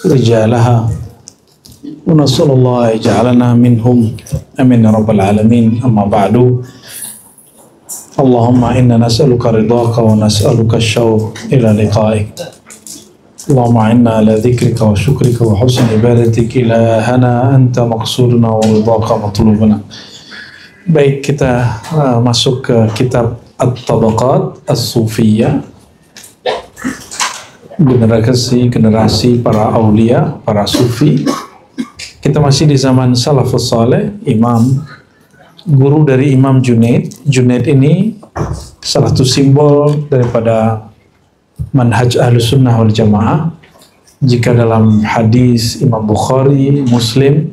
رجالها ونسأل الله يجعلنا منهم آمين يا رب العالمين. أما بعد اللهم إنا نسألك رضاك ونسألك الشوق إلى لقائك. اللهم إنا على ذكرك وشكرك وحسن عبادتك إلهنا أنت مقصودنا ورضاك مطلوبنا. Baik, kita masuk ke kitab At-Tabaqat As-Sufiyah, generasi para aulia, para sufi. Kita masih di zaman Salafus Saleh, guru dari Imam Junaid. Junaid ini salah satu simbol daripada manhaj Ahlus Sunnah wal Jamaah. Jika dalam hadis Imam Bukhari, Muslim,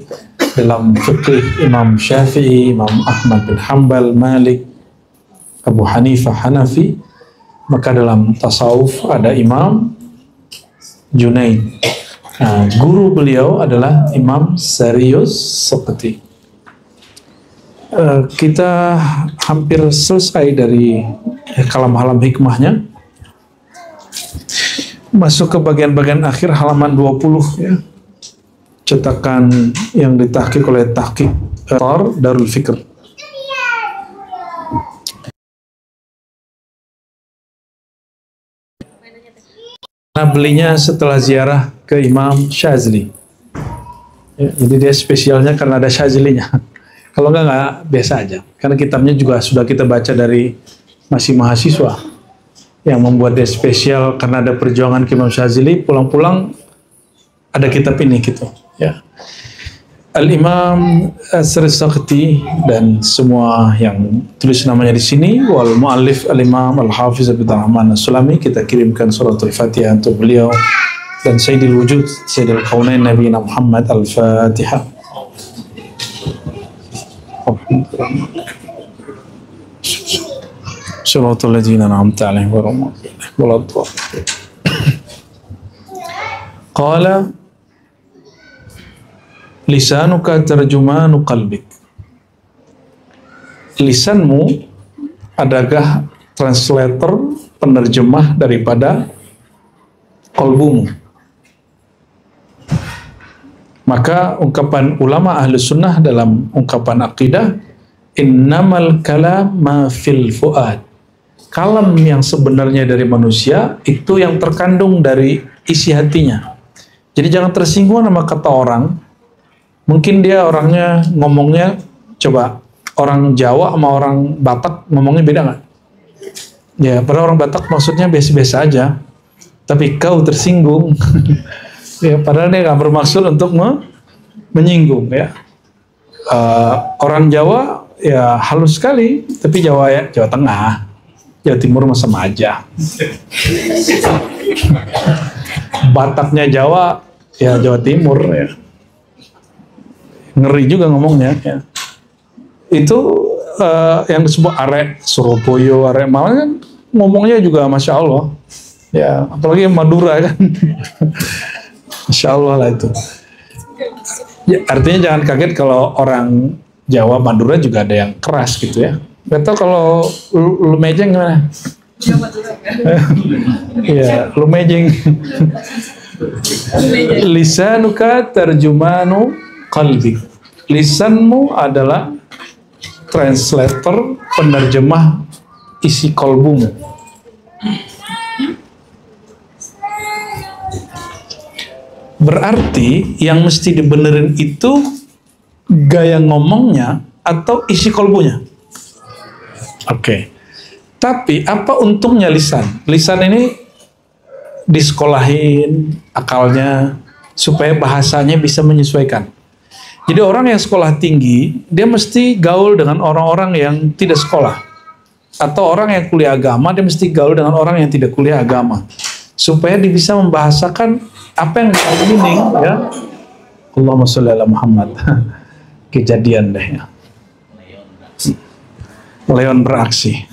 dalam fiqh Imam Syafi'i, Imam Ahmad bin Hanbal, Malik, Abu Hanifah, Hanafi, maka dalam tasawuf ada Imam Junaid. Nah, guru beliau adalah Imam Sarius Saqati. Kita hampir selesai dari kalam-halam hikmahnya. Masuk ke bagian-bagian akhir halaman 20 ya. Cetakan yang ditahqiq oleh Tahqiq Darul Fikr. Nah, belinya setelah ziarah ke Imam Syazili. Ya, jadi dia spesialnya karena ada Syazilinya. Kalau nggak biasa aja. Karena kitabnya juga sudah kita baca dari masih mahasiswa. Yang membuat dia spesial karena ada perjuangan ke Imam Syazili, pulang-pulang ada kitab ini gitu. Ya. Al-Imam As-Saqati dan semua yang tulis namanya di sini, wal muallif Al-Imam Al-Hafiz Abdul Rahman As-Sulami, kita kirimkan suratul Fatihah untuk beliau dan Sayyidil Wujud, Sayyidil Kaunain Nabi Muhammad. Al-Fatihah. Suratul ladzina an'amta 'alaihim ghairil maghdubi 'alaihim waladdallin. Qala lisanuka tarjumanu qalbik. Lisanmu adalah translator, penerjemah daripada qalbumu. Maka ungkapan ulama ahli sunnah dalam ungkapan akidah, innamal kalam ma fil fuad. Kalam yang sebenarnya dari manusia itu yang terkandung dari isi hatinya. Jadi jangan tersinggung sama kata orang. Mungkin dia orangnya ngomongnya, coba orang Jawa sama orang Batak ngomongnya beda nggak? Ya, padahal orang Batak maksudnya biasa-biasa aja, tapi kau tersinggung. Ya, padahal dia nggak bermaksud untuk menyinggung ya. Orang Jawa ya halus sekali, tapi Jawa ya Jawa Tengah, Jawa Timur mah sama aja. Bataknya Jawa ya Jawa Timur ya. Ngeri juga ngomongnya ya. Itu yang disebut arek Surabaya, arek Malang kan ngomongnya juga Masya Allah ya, apalagi Madura kan. Masya Allah lah itu ya, artinya jangan kaget kalau orang Jawa Madura juga ada yang keras gitu ya. Gak tau kalau lu mejeng gimana? Ya, lu mejeng. Lisanuka tarjumanu qalbi. Lisanmu adalah translator, penerjemah isi kolbumu. Berarti yang mesti dibenerin itu gaya ngomongnya atau isi kolbunya. Oke. Tapi apa untungnya lisan? Lisan ini disekolahin akalnya supaya bahasanya bisa menyesuaikan. Jadi orang yang sekolah tinggi, dia mesti gaul dengan orang-orang yang tidak sekolah. Atau orang yang kuliah agama, dia mesti gaul dengan orang yang tidak kuliah agama. Supaya dia bisa membahasakan apa yang dia meaning, ya. Allahumma sholli ala Muhammad. Kejadian deh ya. Leon beraksi.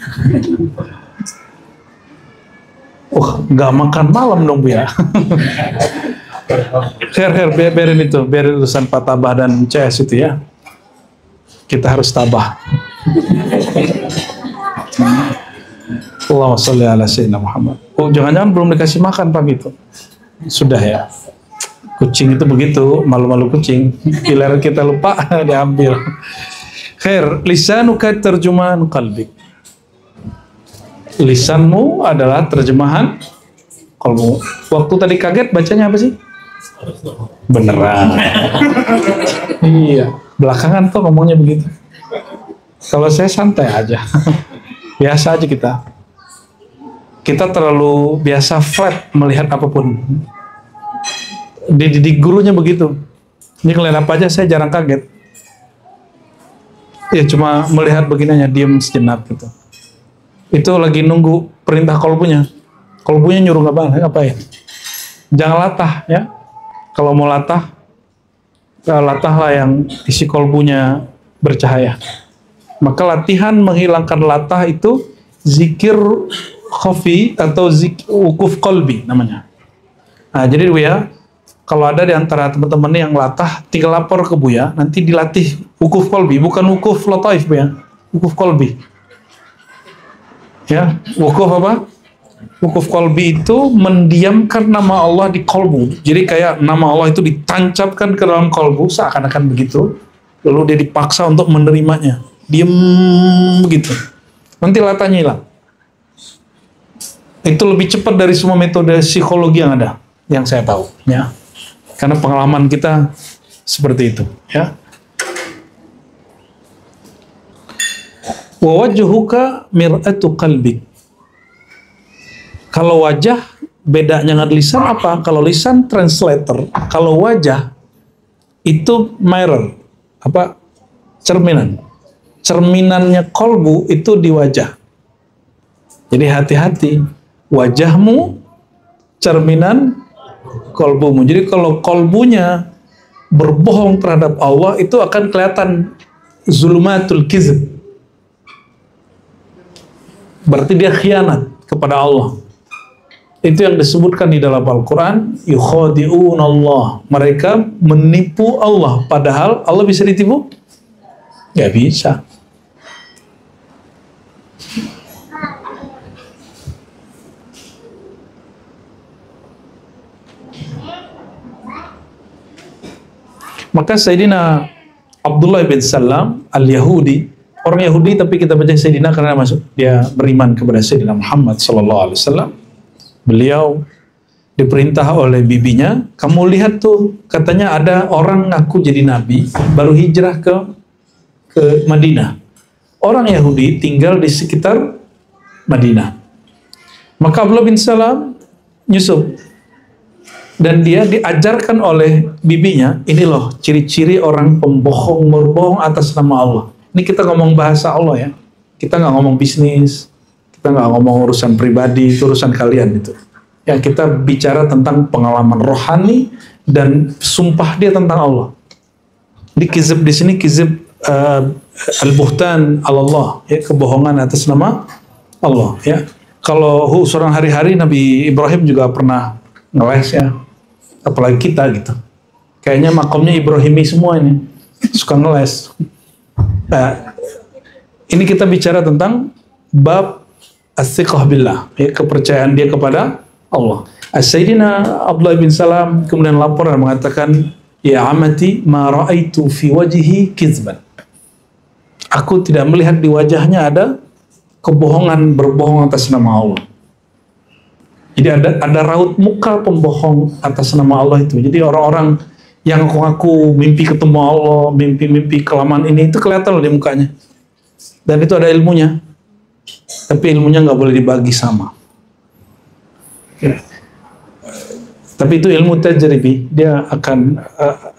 Nggak makan malam dong Bu ya. Biarin itu, biarin urusan Pak Tabah dan CS itu ya. Kita harus tabah. Allahumma sholli ala sayyidina Muhammad. Oh, jangan-jangan belum dikasih makan Pak gitu. Sudah ya. Kucing itu begitu, malu-malu kucing. Giliran kita lupa, diambil. Khair, lisanuka terjemahan qalbik. Lisanmu adalah terjemahan kalbu. Waktu tadi kaget bacanya apa sih? Beneran. Iya, belakangan tuh ngomongnya begitu. Kalau saya santai aja. Biasa aja kita. Kita terlalu biasa flat melihat apapun. Dididik gurunya begitu. Ini kalian apa aja saya jarang kaget. Ya cuma melihat begini aja, diam sejenak gitu. Itu lagi nunggu perintah kolbunya. Kolbunya nyuruh ngapain? Jangan latah ya. Kalau mau latah, latahlah yang isi kolbunya bercahaya. Maka latihan menghilangkan latah itu zikir khafi atau wukuf qalbi namanya. Nah, jadi Buya, kalau ada di antara teman-teman yang latah, tinggal lapor ke Buya, nanti dilatih wukuf qalbi, bukan wukuf lataif Buya, wukuf qalbi. Ya, wukuf apa? Wukuf qalbi itu mendiamkan nama Allah di kolbu. Jadi kayak nama Allah itu ditancapkan ke dalam kolbu, seakan-akan begitu. Lalu dia dipaksa untuk menerimanya. Diam begitu. Nanti latahnya hilang. Itu lebih cepat dari semua metode psikologi yang ada, yang saya tahu. Ya. Karena pengalaman kita seperti itu. Ya. Wa wajhuka mir'atu qalbik. Kalau wajah bedanya dengan lisan apa? Kalau lisan translator, kalau wajah itu mirror, apa? Cerminan. Cerminannya kolbu itu di wajah. Jadi hati-hati, wajahmu cerminan kolbumu. Jadi kalau kolbunya berbohong terhadap Allah itu akan kelihatan zulumatul kizb. Berarti dia khianat kepada Allah. Itu yang disebutkan di dalam Al-Quran, yukhadi'un Allah. Mereka menipu Allah, padahal Allah bisa ditipu? Gak bisa. Maka Sayyidina Abdullah bin Salam al-Yahudi, orang Yahudi tapi kita baca Sayyidina karena masuk dia beriman kepada Sayyidina Muhammad SAW. Beliau diperintah oleh bibinya, kamu lihat tuh, katanya ada orang ngaku jadi nabi, baru hijrah ke Madinah. Orang Yahudi tinggal di sekitar Madinah. Maka Abdullah bin Salam nyusup. Dan dia diajarkan oleh bibinya, ini loh ciri-ciri orang pembohong, berbohong atas nama Allah. Ini kita ngomong bahasa Allah ya. Kita nggak ngomong bisnis, kita nggak ngomong urusan pribadi, itu urusan kalian itu. Yang kita bicara tentang pengalaman rohani dan sumpah dia tentang Allah. Di kizib di sini kizib al-buhtan Allah, ya, kebohongan atas nama Allah. Ya, kalau seorang hari-hari Nabi Ibrahim juga pernah ngeles ya, apalagi kita gitu. Kayaknya makomnya Ibrahimi semua ini, suka ngeles. Nah, ini kita bicara tentang bab as-siqah billah, ya, kepercayaan dia kepada Allah. Sayyidina Abdullah bin Salam kemudian lapor dan mengatakan, ya amati ma ra'aitu fi wajhi kizban. Aku tidak melihat di wajahnya ada kebohongan, berbohong atas nama Allah. Jadi ada raut muka pembohong atas nama Allah itu. Jadi orang-orang yang ngaku mimpi ketemu Allah, mimpi-mimpi kelamaan ini, itu kelihatan loh di mukanya. Dan itu ada ilmunya. Tapi ilmunya nggak boleh dibagi sama. Ya. Tapi itu ilmu tajribi, dia akan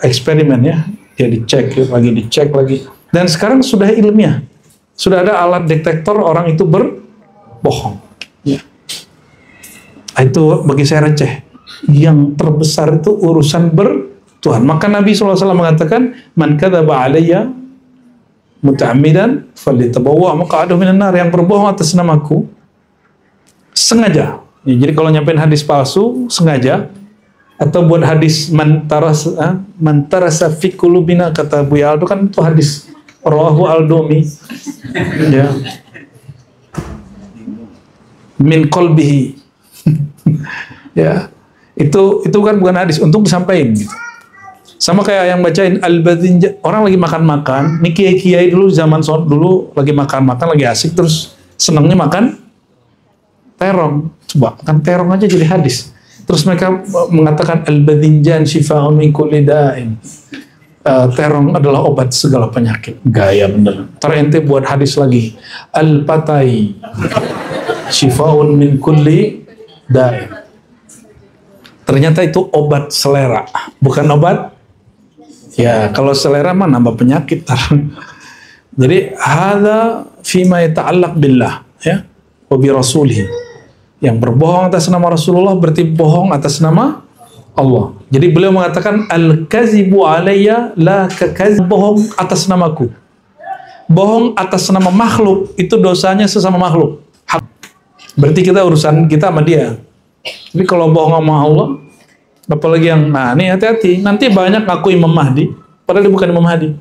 eksperimen ya, dia dicek lagi. Dan sekarang sudah ilmiah, sudah ada alat detektor orang itu berbohong. Ya. Itu bagi saya receh. Yang terbesar itu urusan bertuhan. Maka Nabi SAW mengatakan, man kadzaba alayya muta'ammidan falyatabawwa maq'adahu minan nar. Yang berbohong atas namaku sengaja. Ya, jadi kalau nyampein hadis palsu sengaja, atau buat hadis mantarasa fi qulubina, kata Buya Aldo, kan itu hadis rawahu Aldomi, ya, min qalbihi. Ya, Itu kan bukan hadis, untung disampaikan gitu. Sama kayak yang bacain al-badinja, orang lagi makan-makan, nih kiai-kiai dulu zaman dulu lagi makan-makan, lagi asik, terus senangnya makan terong. Coba, makan terong aja jadi hadis. Terus mereka mengatakan al-badinjan shifa'un min kulli da'in. Terong adalah obat segala penyakit. Gaya bener. Ntar ente buat hadis lagi. Al-patai shifa'un min kulli da'in. Ternyata itu obat selera, bukan obat. Ya, kalau selera mah nambah penyakit. Jadi hadza fima yata'allaq billah, ya, wa bi rasulih. Yang berbohong atas nama Rasulullah berarti bohong atas nama Allah. Jadi beliau mengatakan al-kazibu alayya la kakazib, bohong atas namaku. Bohong atas nama makhluk itu dosanya sesama makhluk. Berarti urusan kita sama dia. Tapi kalau bohong sama Allah, apalagi yang, nah ini hati-hati, nanti banyak ngaku Imam Mahdi, padahal dia bukan Imam Mahdi.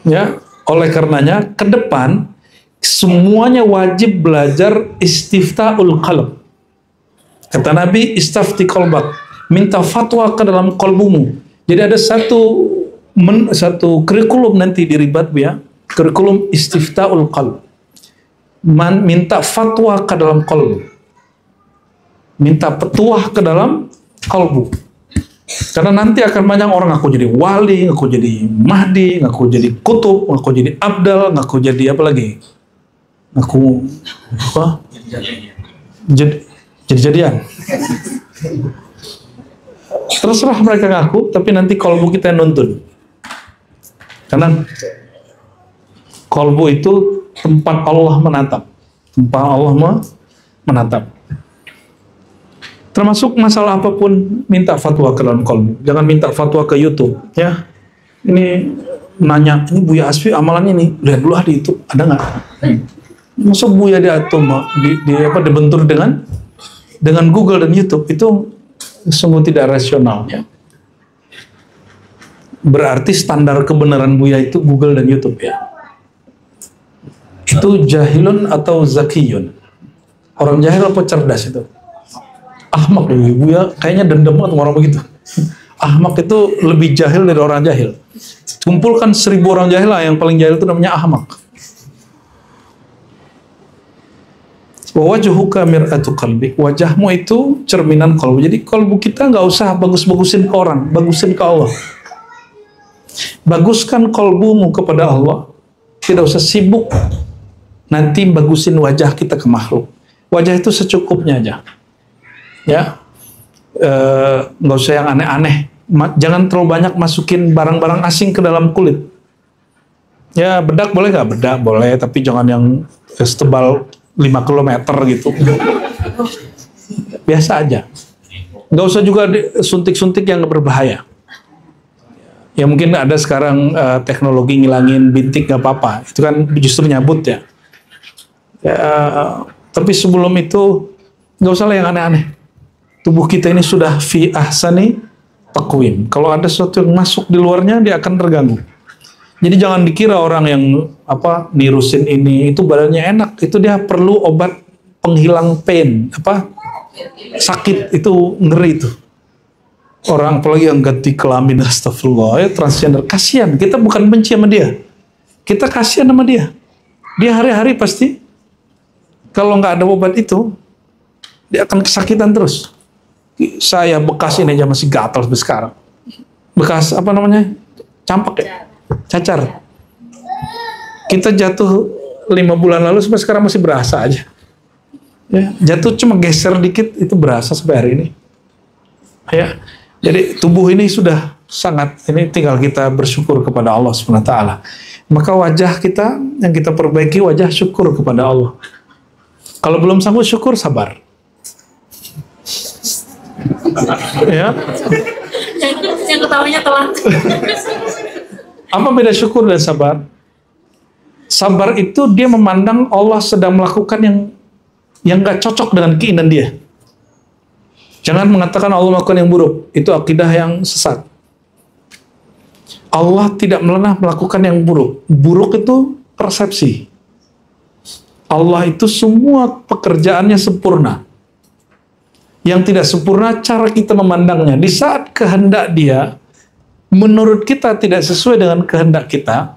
Ya, oleh karenanya ke depan semuanya wajib belajar istifta'ul qalb. Kata Nabi, istafti qalbak, minta fatwa ke dalam kolbumu. Jadi ada satu kurikulum nanti di Ribat ya, kurikulum istifta'ul qalb. Minta fatwa ke dalam kolbu. Minta petuah ke dalam kalbu. Karena nanti akan banyak orang ngaku jadi wali, ngaku jadi mahdi, ngaku jadi kutub, ngaku jadi abdal, ngaku jadi apa lagi? Ngaku apa? Jadi-jadian. Terserah mereka ngaku, tapi nanti kalbu kita yang nuntun. Karena kalbu itu tempat Allah menatap. Tempat Allah menatap. Termasuk masalah apapun, minta fatwa ke dalam kolbu. Jangan minta fatwa ke YouTube, ya. Ini nanya, ini Buya Asfi amalannya nih, lihat dulu di YouTube, ada nggak? Masa Buya dibentur dengan Google dan YouTube, itu sungguh tidak rasional, ya. Berarti standar kebenaran Buya itu Google dan YouTube, ya. Itu jahilun atau zakiyun? Orang jahil apa cerdas itu? Ahmak loh ibu ya, kayaknya dendam banget orang begitu. Ahmak itu lebih jahil dari orang jahil. Kumpulkan 1000 orang jahil lah, yang paling jahil itu namanya ahmak. Wawajuhuka mir'atu qalbi, wajahmu itu cerminan kalbu. Jadi kalbu kita nggak usah bagus-bagusin ke orang, bagusin ke Allah. Baguskan kalbumu kepada Allah. Tidak usah sibuk nanti bagusin wajah kita ke makhluk. Wajah itu secukupnya aja. Ya, nggak usah yang aneh-aneh. Jangan terlalu banyak masukin barang-barang asing ke dalam kulit. Ya, bedak boleh nggak? Bedak boleh, tapi jangan yang setebal 5 km gitu. Biasa aja. Nggak usah juga suntik-suntik yang berbahaya. Ya mungkin ada sekarang teknologi ngilangin bintik nggak apa-apa. Itu kan justru nyabut ya. Tapi sebelum itu nggak usah lah yang aneh-aneh. Tubuh kita ini sudah fi ahsani taqwim. Kalau ada sesuatu yang masuk di luarnya, dia akan terganggu. Jadi jangan dikira orang yang nirusin ini itu badannya enak, itu dia perlu obat penghilang pain, sakit, itu ngeri itu. Orang apalagi yang ganti kelamin, astagfirullah, ya transgender, kasihan. Kita bukan benci sama dia, kita kasihan sama dia. Dia hari-hari pasti kalau nggak ada obat itu, dia akan kesakitan terus. Saya bekas ini aja masih gatal sampai sekarang. Bekas campak ya, cacar. Kita jatuh 5 bulan lalu sampai sekarang masih berasa aja. Ya, jatuh cuma geser dikit itu berasa sampai hari ini. Ya, jadi tubuh ini sudah sangat, ini tinggal kita bersyukur kepada Allah SWT. Maka wajah kita yang kita perbaiki, wajah syukur kepada Allah. Kalau belum sanggup syukur, sabar. Ya. Yang ketawanya telat. Apa beda syukur dan sabar? Sabar itu dia memandang Allah sedang melakukan yang nggak cocok dengan keinginan dia. Jangan mengatakan Allah melakukan yang buruk, itu akidah yang sesat. Allah tidak pernah melakukan yang buruk. Buruk itu persepsi. Allah itu semua pekerjaannya sempurna. Yang tidak sempurna cara kita memandangnya. Di saat kehendak dia menurut kita tidak sesuai dengan kehendak kita,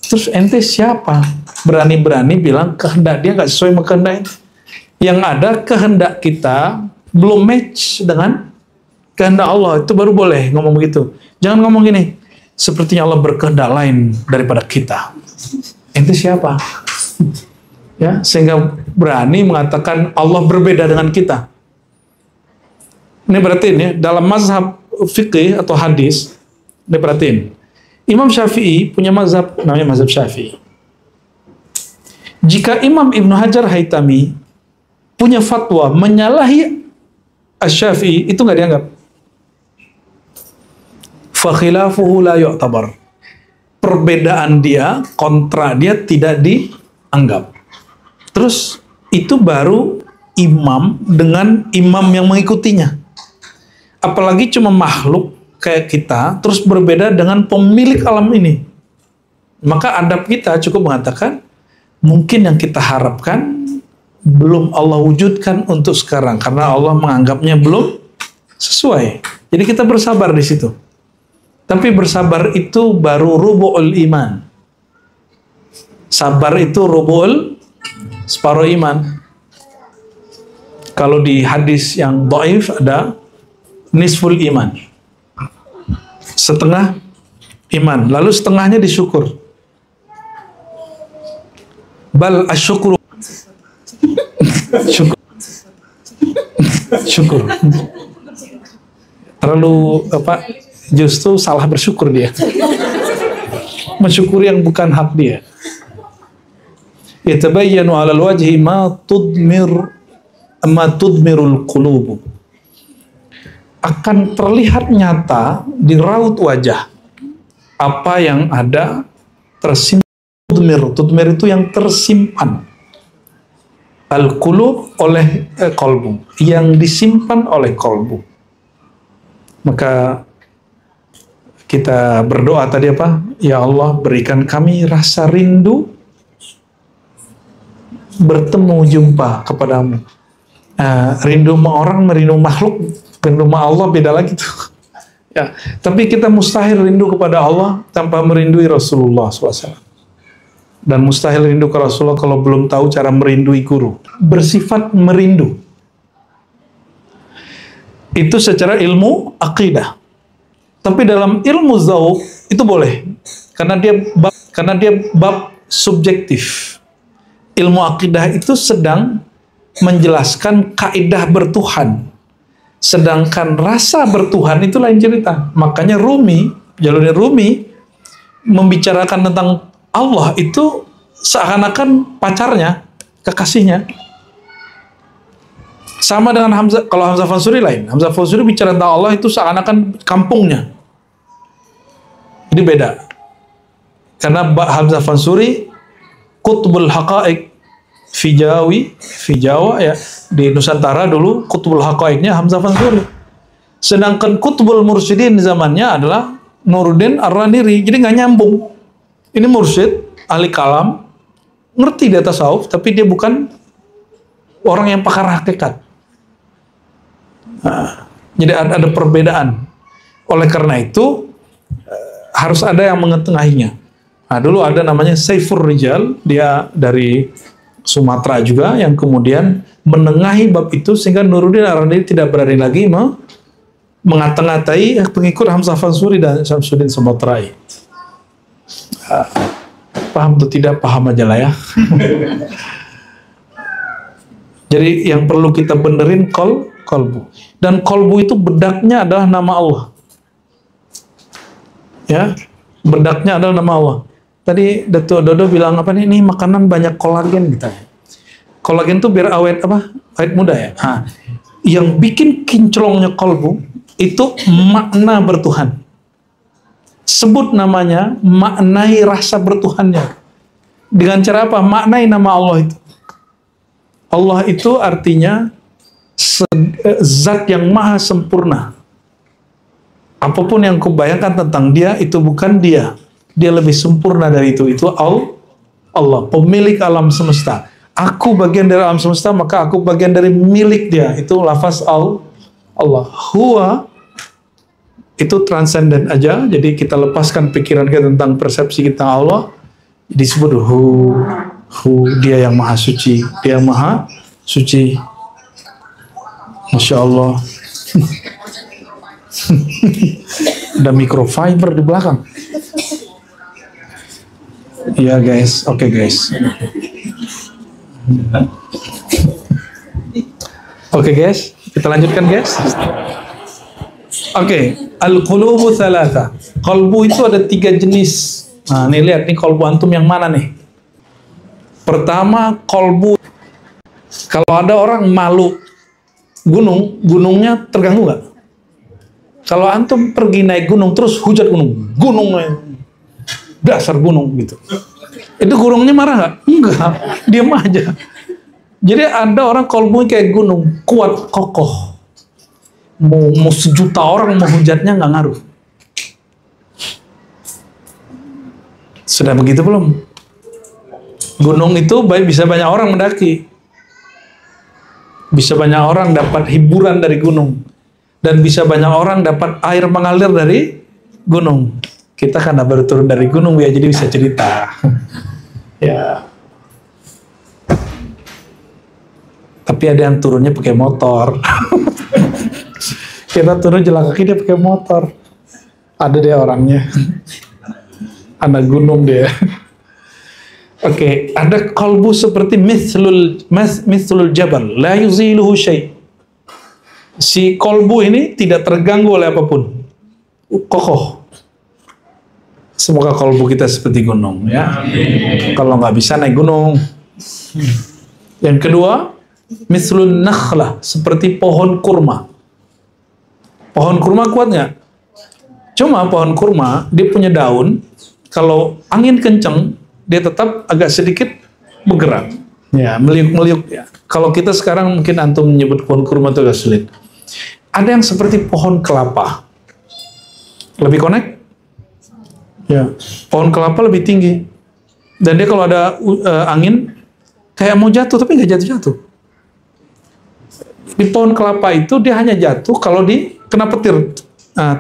terus ente siapa? Berani-berani bilang kehendak dia nggak sesuai sama kehendak ente. Yang ada kehendak kita belum match dengan kehendak Allah, itu baru boleh ngomong begitu. Jangan ngomong gini, sepertinya Allah berkehendak lain daripada kita. Ente siapa? Ya, sehingga berani mengatakan Allah berbeda dengan kita. Ini berarti ya, dalam mazhab fikih atau hadis, ini perhatiin. Imam Syafi'i punya mazhab namanya mazhab Syafi'i. Jika Imam Ibnu Hajar Haytami punya fatwa menyalahi Asy-Syafi'i, itu nggak dianggap. Fa khilafuhu la yu'tabar. Perbedaan dia, kontra dia tidak dianggap. Terus itu baru imam dengan imam yang mengikutinya. Apalagi cuma makhluk kayak kita, terus berbeda dengan pemilik alam ini. Maka adab kita cukup mengatakan, mungkin yang kita harapkan belum Allah wujudkan untuk sekarang, karena Allah menganggapnya belum sesuai. Jadi kita bersabar di situ. Tapi bersabar itu baru rubu'ul iman. Sabar itu rubu'ul separuh iman. Kalau di hadis yang dhaif ada nisful iman, setengah iman, lalu setengahnya disyukur. Bal asyukru syukur. Terlalu justru salah bersyukur dia. Mensyukuri yang bukan hak dia. Yatabayyanu 'alal wajhi ma tudmirul qulub. Akan terlihat nyata di raut wajah apa yang ada tersimpan. Tudmir itu yang tersimpan. Al-qulub oleh kolbu, yang disimpan oleh kolbu. Maka kita berdoa tadi apa? Ya Allah, berikan kami rasa rindu bertemu jumpa kepadamu. Rindu sama orang, merindu makhluk, rindu sama Allah beda lagi tuh. Ya, tapi kita mustahil rindu kepada Allah tanpa merindui Rasulullah SAW. Dan mustahil rindu ke Rasulullah kalau belum tahu cara merindui guru. Bersifat merindu. Itu secara ilmu akidah. Tapi dalam ilmu zauq itu boleh. Karena dia bab subjektif. Ilmu akidah itu sedang menjelaskan kaidah bertuhan. Sedangkan rasa bertuhan itu lain cerita. Makanya jalurnya Rumi membicarakan tentang Allah itu seakan-akan pacarnya, kekasihnya. Sama dengan Hamzah, kalau Hamzah Fansuri lain. Hamzah Fansuri bicara tentang Allah itu seakan-akan kampungnya. Jadi beda. Karena Hamzah Fansuri Qutbul Haqa'iq fi Jawa ya, di Nusantara dulu Qutbul Haqa'iqnya Hamzah Fansuri. Sedangkan Qutbul Mursyidin zamannya adalah Nuruddin Ar-Raniri. Jadi nggak nyambung. Ini mursyid, ahli kalam, ngerti di atas tasawuf, tapi dia bukan orang yang pakar hakikat. Jadi ada perbedaan. Oleh karena itu harus ada yang mengetengahinya. Dulu ada namanya Saifur Rijal, dia dari Sumatera juga, yang kemudian menengahi bab itu sehingga Nuruddin Ar-Raniri tidak berani lagi mengatai pengikut Hamzah Fansuri dan Syamsuddin Sumatera'i. Paham atau tidak paham aja lah ya. Jadi yang perlu kita benerin kolbu. Dan kolbu itu bedaknya adalah nama Allah. Ya, bedaknya adalah nama Allah. Tadi Datuk Dodo bilang apa nih? Ini makanan banyak kolagen gitu. Kolagen itu biar awet awet muda ya. Yang bikin kinclongnya kolbu itu makna bertuhan. Sebut namanya, maknai rasa bertuhannya. Dengan cara apa? Maknai nama Allah itu. Allah itu artinya zat yang maha sempurna. Apapun yang kau bayangkan tentang dia, itu bukan dia. Dia lebih sempurna dari itu. Itu Allah, pemilik alam semesta. aku bagian dari alam semesta, maka aku bagian dari milik dia. Itu lafaz Allah. Huwa itu transenden aja, jadi kita lepaskan pikiran kita tentang persepsi kita Allah, disebut dia yang maha suci, dia yang maha suci. Masya Allah. Ada microfiber di belakang. Iya guys, oke guys. Oke guys, kita lanjutkan guys. Oke, al-qulubu thalatha. Qalbu itu ada 3 jenis. Nah, nih lihat nih qalbu antum yang mana nih? Pertama, qalbu. Kalau ada orang malu gunungnya terganggu nggak? Kalau antum pergi naik gunung terus hujat gunungnya dasar gunung gitu. Itu gunungnya marah nggak? Enggak, diam aja. Jadi ada orang qalbunya kayak gunung, kuat, kokoh. Mau sejuta orang mau hujatnya nggak ngaruh. Sudah begitu belum? Gunung itu bisa banyak orang mendaki. Bisa banyak orang dapat hiburan dari gunung. Dan bisa banyak orang dapat air mengalir dari gunung. Kita karena baru turun dari gunung ya, jadi bisa cerita. Ya. Tapi ada yang turunnya pakai motor. Kita turun jalan kaki, dia pakai motor. Ada dia orangnya. Anak gunung dia. Oke, ada qalbu seperti mithlul jabal, la yuziluhu syai'. Si qalbu ini tidak terganggu oleh apapun. Kokoh. Semoga qalbu kita seperti gunung ya. Kalau nggak bisa naik gunung. Yang kedua, mithlun nakhlah, seperti pohon kurma. Pohon kurma kuat nggak? Cuma pohon kurma dia punya daun, kalau angin kenceng dia tetap agak sedikit bergerak, ya meliuk-meliuk ya. Kalau kita sekarang mungkin antum menyebut pohon kurma itu agak sulit. Ada yang seperti pohon kelapa, lebih connect, ya. Pohon kelapa lebih tinggi, dan dia kalau ada angin kayak mau jatuh tapi nggak jatuh-jatuh. Di pohon kelapa itu dia hanya jatuh kalau kena petir,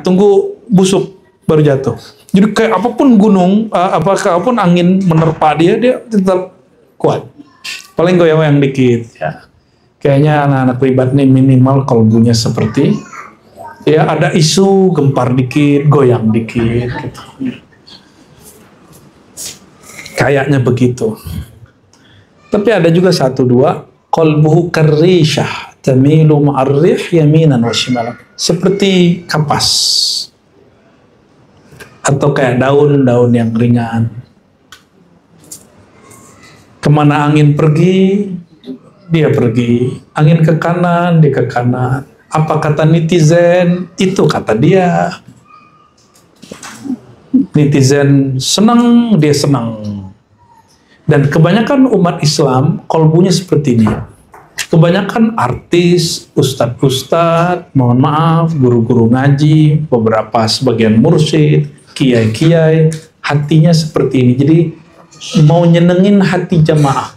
tunggu busuk baru jatuh. Jadi kayak apapun gunung, apapun angin menerpa dia tetap kuat. Paling goyang-goyang dikit. Ya. Kayaknya anak-anak privat nih minimal qalbunya seperti, ya ada isu gempar dikit, goyang dikit. Gitu. Kayaknya begitu. Tapi ada juga 1-2, qalbuhu karrishah, tamilu ma'arrih yaminan wa shimalan. Seperti kapas. Atau kayak daun-daun yang ringan. Kemana angin pergi, dia pergi. Angin ke kanan, dia ke kanan. Apa kata netizen, itu kata dia. Netizen senang, dia senang. Dan kebanyakan umat Islam, qalbunya seperti ini. Kebanyakan artis, ustadz-ustadz, mohon maaf, guru-guru ngaji, beberapa sebagian mursyid, kiai-kiai, hatinya seperti ini. Jadi mau nyenengin hati jamaah,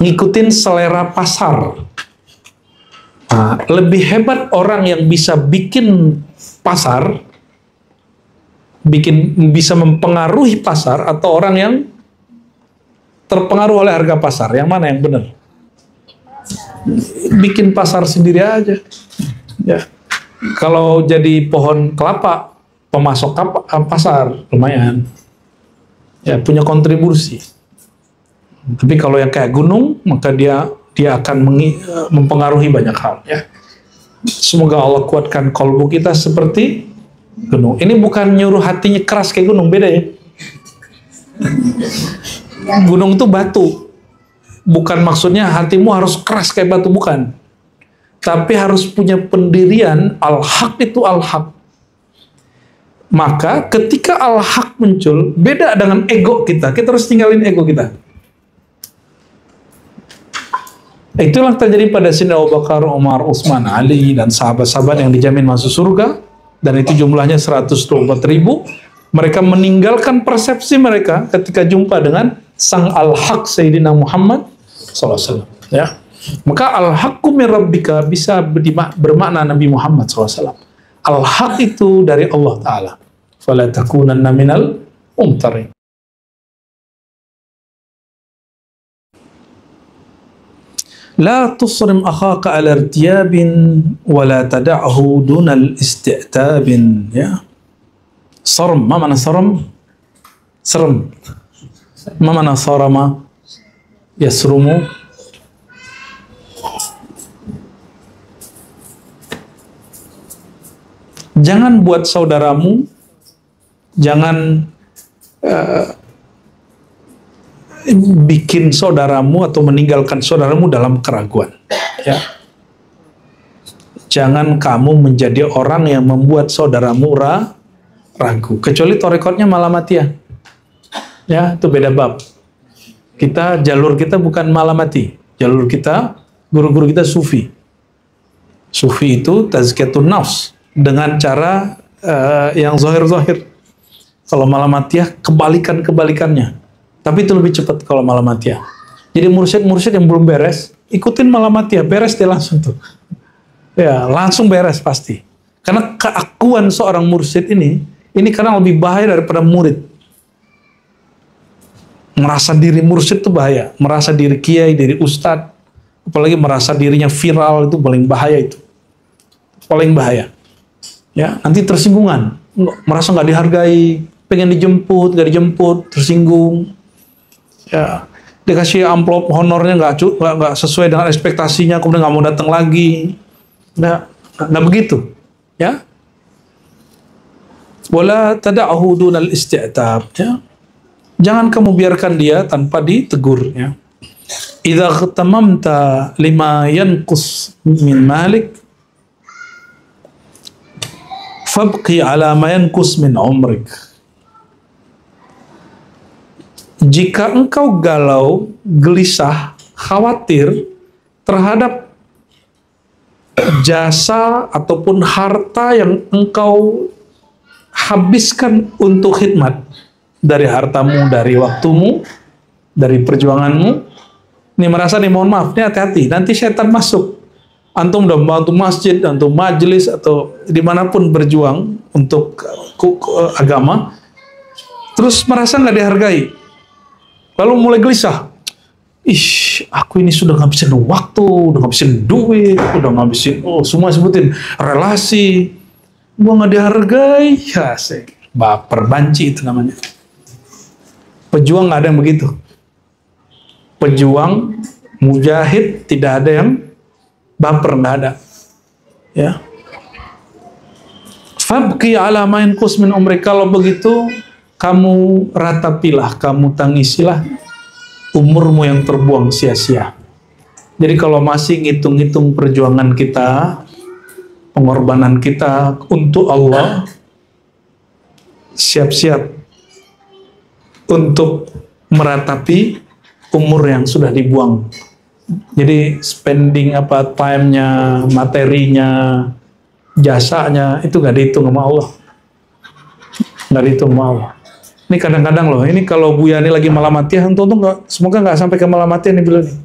ngikutin selera pasar. Nah, lebih hebat orang yang bisa bikin pasar, bisa mempengaruhi pasar, atau orang yang terpengaruh oleh harga pasar. Yang mana yang benar? Bikin pasar sendiri aja. Ya. Kalau jadi pohon kelapa, pemasok pasar lumayan, ya punya kontribusi. Tapi kalau yang kayak gunung, maka dia akan mempengaruhi banyak hal. Ya. Semoga Allah kuatkan qalbu kita seperti gunung. Ini bukan nyuruh hatinya keras kayak gunung, beda ya. Gunung itu batu, bukan maksudnya hatimu harus keras kayak batu, bukan. Tapi harus punya pendirian, al-haq itu al-haq. Maka ketika al-haq muncul, beda dengan ego kita. Kita harus tinggalin ego kita. Itulah terjadi pada Sayyidina Abu Bakar, Umar, Utsman, Ali, dan sahabat-sahabat yang dijamin masuk surga. Dan itu jumlahnya 124.000. Mereka meninggalkan persepsi mereka ketika jumpa dengan sang al-haq Sayyidina Muhammad sallallahu alaihi wasallam, ya. Maka al-haqqu min rabbika bisa bermakna Nabi Muhammad SAW. Al-haq itu dari Allah Ta'ala. Fala takunanna minal mumtarin. La tusrim akhaka ala irtiyabin wa la tada'hu dunal isti'tabin, ya. Sarm, ma mana sarm? Sarm. Ma mana sarama? Yasrumu. Jangan buat saudaramu, jangan bikin saudaramu atau meninggalkan saudaramu dalam keraguan, ya. Jangan kamu menjadi orang yang membuat saudaramu ragu, kecuali torekotnya malamatiyah, ya, itu beda bab. Jalur kita bukan malamati, jalur kita, guru-guru kita sufi. Sufi itu tazkiyatun nafs dengan cara yang zahir-zahir. Kalau malamatiyah kebalikannya. Tapi itu lebih cepat kalau malamatiyah. Jadi mursyid yang belum beres, ikutin malamatiyah, beres dia langsung tuh. Ya, langsung beres pasti. Karena keakuan seorang mursyid ini kadang lebih bahaya daripada murid. Merasa diri mursyid itu bahaya, merasa diri kiai, diri ustadz, apalagi merasa dirinya viral, itu paling bahaya itu. Paling bahaya. Ya, nanti tersinggungan, merasa nggak dihargai, pengen dijemput, nggak dijemput, tersinggung. Ya, dikasih amplop honornya nggak sesuai dengan ekspektasinya, kemudian nggak mau datang lagi. Nah begitu, ya. Wala tada'hu dunal isti'tab, ya. Jangan kamu biarkan dia tanpa ditegur, ya. Idza ghatamamta lima yanqus min malik fabqi ala ma yanqus min umrik. Jika engkau galau, gelisah, khawatir terhadap jasa ataupun harta yang engkau habiskan untuk khidmat, dari hartamu, dari waktumu, dari perjuanganmu, ini merasa nih, mohon maaf, ini hati-hati, nanti setan masuk. Antum udah membantu masjid, antum majelis, atau dimanapun berjuang untuk agama, terus merasa nggak dihargai. Lalu mulai gelisah. Aku ini sudah ngabisin waktu, udah ngabisin duit, udah ngabisin, semua sebutin, relasi. Gua nggak dihargai. Ya, baper, banci itu namanya. Pejuang nggak ada yang begitu. Pejuang, mujahid, tidak ada yang baper, nggak ada. Ya. Fabqi ala ma yanqus min umri. Kalau begitu, kamu ratapilah, kamu tangisilah umurmu yang terbuang sia-sia. Jadi kalau masih ngitung-ngitung perjuangan kita, pengorbanan kita untuk Allah, siap-siap untuk meratapi umur yang sudah dibuang. Jadi spending time-nya, materinya, jasanya, itu nggak dihitung sama Allah. Nggak dihitung sama Allah. Ini kadang-kadang loh, ini kalau Bu Yani lagi malamatiyah, semoga nggak sampai ke malamatiyah nih beliau nih.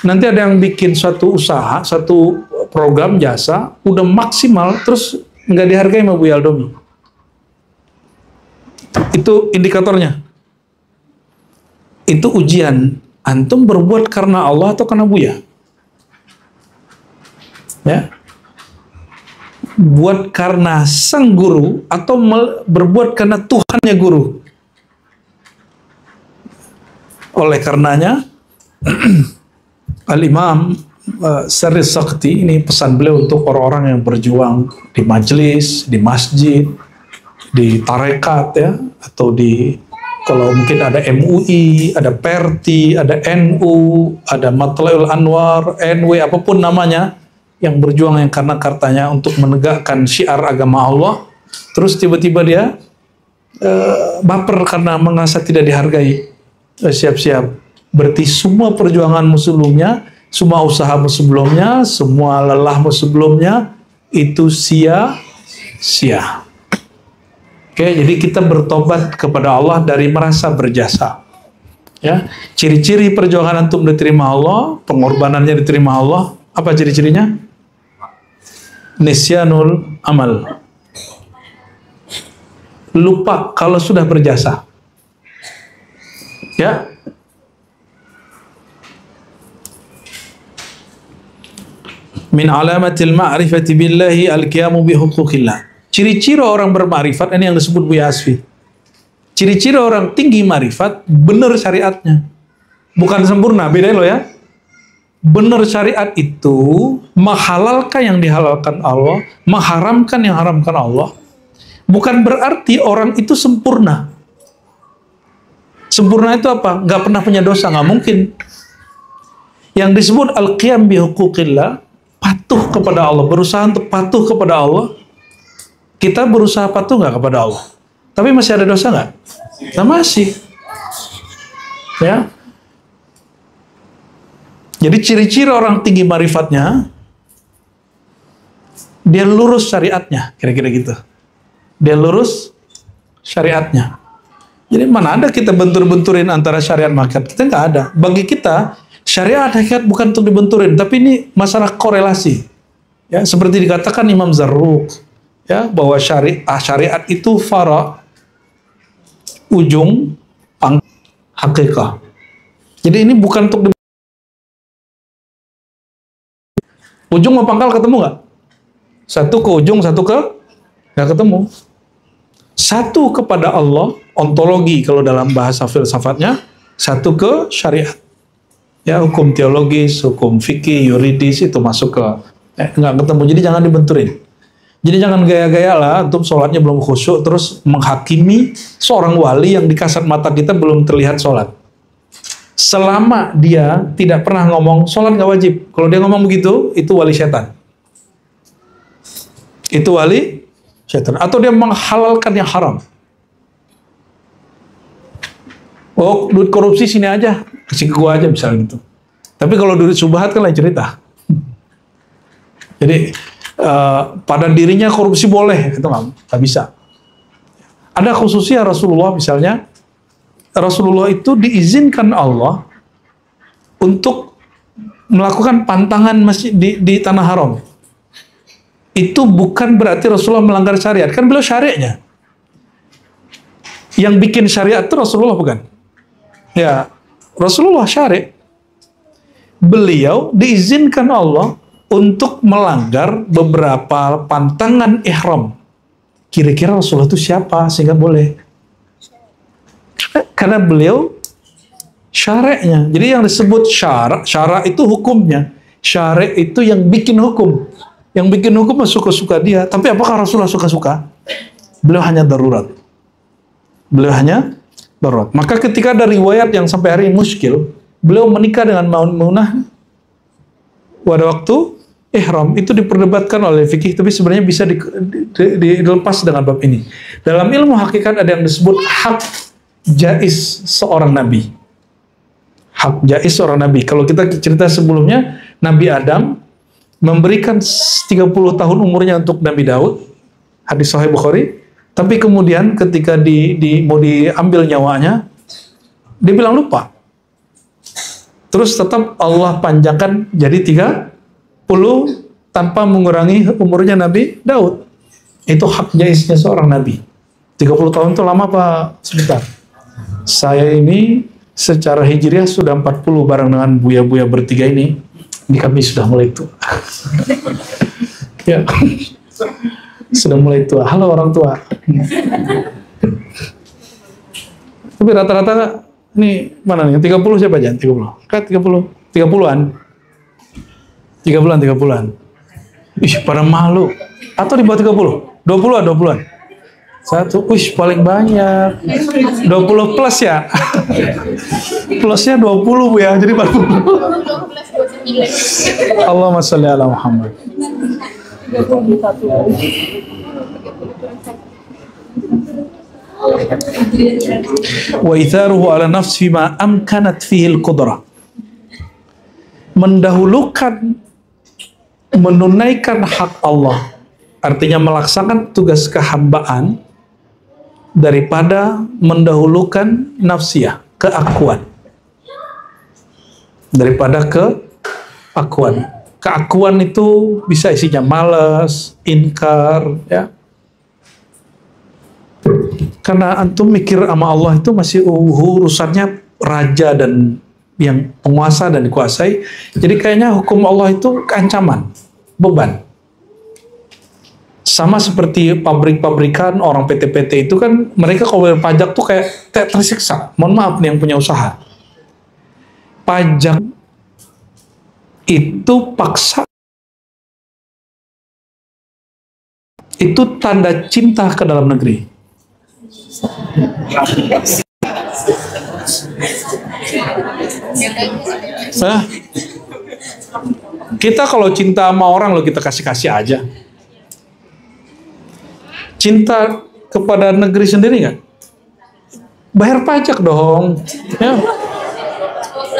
Nanti ada yang bikin suatu usaha, satu program jasa, udah maksimal, terus nggak dihargai sama Bu Yaldomi. Itu indikatornya. Itu ujian. Antum berbuat karena Allah atau karena Buya? Ya. Buat karena sang guru atau berbuat karena Tuhannya guru. Oleh karenanya Al-Imam Syarif Sakti, ini pesan beliau untuk orang-orang yang berjuang di majelis, di masjid, di tarekat, ya, atau di, kalau mungkin ada MUI, ada Perti, ada NU, ada Matla'ul Anwar, NW, apapun namanya, yang berjuang yang karena katanya untuk menegakkan syiar agama Allah, terus tiba-tiba dia baper karena merasa tidak dihargai. Siap-siap, berarti semua perjuanganmu sebelumnya, semua usahamu sebelumnya, semua lelahmu sebelumnya, itu sia-sia. Oke, jadi kita bertobat kepada Allah dari merasa berjasa. Ya, ciri-ciri perjuangan antum diterima Allah, pengorbanannya diterima Allah, apa ciri-cirinya? Nisyanul amal. Lupa kalau sudah berjasa. Ya. Min alamatil ma'rifati billahi al-qiyamu bi huquqillah. Ciri-ciri orang bermakrifat ini yang disebut Buya Asfi. Ciri-ciri orang tinggi marifat, benar syariatnya. Bukan sempurna, beda loh ya. Benar syariat itu menghalalkan yang dihalalkan Allah, mengharamkan yang haramkan Allah. Bukan berarti orang itu sempurna. Sempurna itu apa? Nggak pernah punya dosa, nggak mungkin. Yang disebut al-qiyam bi huquqillah, patuh kepada Allah, berusaha untuk patuh kepada Allah. Kita berusaha patuh nggak kepada Allah? Tapi masih ada dosa nggak? Nah, masih. Ya. Jadi ciri-ciri orang tinggi marifatnya, dia lurus syariatnya, kira-kira gitu. Dia lurus syariatnya. Jadi mana ada kita bentur-benturin antara syariat maksiat? Kita nggak ada. Bagi kita, syariat hakikat bukan untuk dibenturin, tapi ini masalah korelasi. Ya, seperti dikatakan Imam Zarruq, ya, bahwa syariat itu fara, ujung, hakikat. Jadi ini bukan untuk ujung sama pangkal ketemu nggak? Satu ke ujung, satu ke nggak ketemu. Satu kepada Allah, ontologi kalau dalam bahasa filsafatnya, satu ke syariat. Ya, hukum teologis, hukum fikih, yuridis itu masuk ke nggak ketemu. Jadi jangan dibenturin. Jadi jangan gaya-gaya lah, untuk sholatnya belum khusyuk, terus menghakimi seorang wali yang di kasat mata kita belum terlihat sholat. Selama dia tidak pernah ngomong, sholat nggak wajib. Kalau dia ngomong begitu, itu wali setan. Itu wali setan. Atau dia menghalalkan yang haram. Oh, duit korupsi sini aja, kasih ke gua aja misalnya gitu. Tapi kalau duit subhat kan lain cerita. Jadi, pada dirinya korupsi boleh, itu nggak bisa. Ada khususnya Rasulullah misalnya, Rasulullah itu diizinkan Allah untuk melakukan pantangan masjid di tanah haram. Itu bukan berarti Rasulullah melanggar syariat, kan beliau syariatnya. Yang bikin syariat itu Rasulullah bukan? Ya, Rasulullah syariat. Beliau diizinkan Allah untuk melanggar beberapa pantangan ihram. Kira-kira Rasulullah itu siapa sehingga boleh? Karena beliau syariatnya. Jadi yang disebut syara itu hukumnya. Syariat itu yang bikin hukum. Yang bikin hukum suka-suka dia. Tapi apakah Rasulullah suka-suka? Beliau hanya darurat. Beliau hanya darurat. Maka ketika ada riwayat yang sampai hari ini muskil, beliau menikah dengan Maimunah pada waktu ihram, itu diperdebatkan oleh fikih, tapi sebenarnya bisa dilepas dengan bab ini. Dalam ilmu hakikat ada yang disebut hak jais seorang nabi. Hak jais seorang nabi. Kalau kita cerita sebelumnya, Nabi Adam memberikan 30 tahun umurnya untuk Nabi Daud, hadis Sahih Bukhari, tapi kemudian ketika mau diambil nyawanya, dia bilang lupa. Terus tetap Allah panjangkan jadi 30 tanpa mengurangi umurnya Nabi Daud. Itu hak jaisnya seorang Nabi. 30 tahun itu lama apa sebentar? Saya ini secara hijriah sudah 40 bareng dengan buya-buya bertiga ini. Kami sudah mulai tua. Ya. Sudah mulai tua. Halo orang tua. Tapi rata-rata ini mana nih? 30 siapa aja? 30. Kan 30. 30-an. 30-an. Ih, pada malu. Atau di bawah 30? 20-an, 20-an. Satu, paling banyak. 20 plus ya. Plusnya 20 Bu ya, jadi 40. Allahumma sholli ala Muhammad. Wa itharuhu ala nafsi ma amkanat fihi al-qudrah. Mendahulukan, menunaikan hak Allah, artinya melaksanakan tugas kehambaan daripada mendahulukan nafsiyah, keakuan. daripada keakuan. Keakuan itu bisa isinya malas, inkar, ya. Karena antum mikir sama Allah itu masih urusannya raja dan yang penguasa dan dikuasai. Jadi kayaknya hukum Allah itu keancaman, beban. Sama seperti pabrik-pabrikan, orang PT-PT itu kan, mereka kalau bayar pajak tuh kayak tersiksa. Mohon maaf nih yang punya usaha. Pajak itu paksa. Itu tanda cinta ke dalam negeri. Nah, kita kalau cinta sama orang lo kita kasih-kasih aja. Cinta kepada negeri sendiri nggak? Bayar pajak dong. Ya.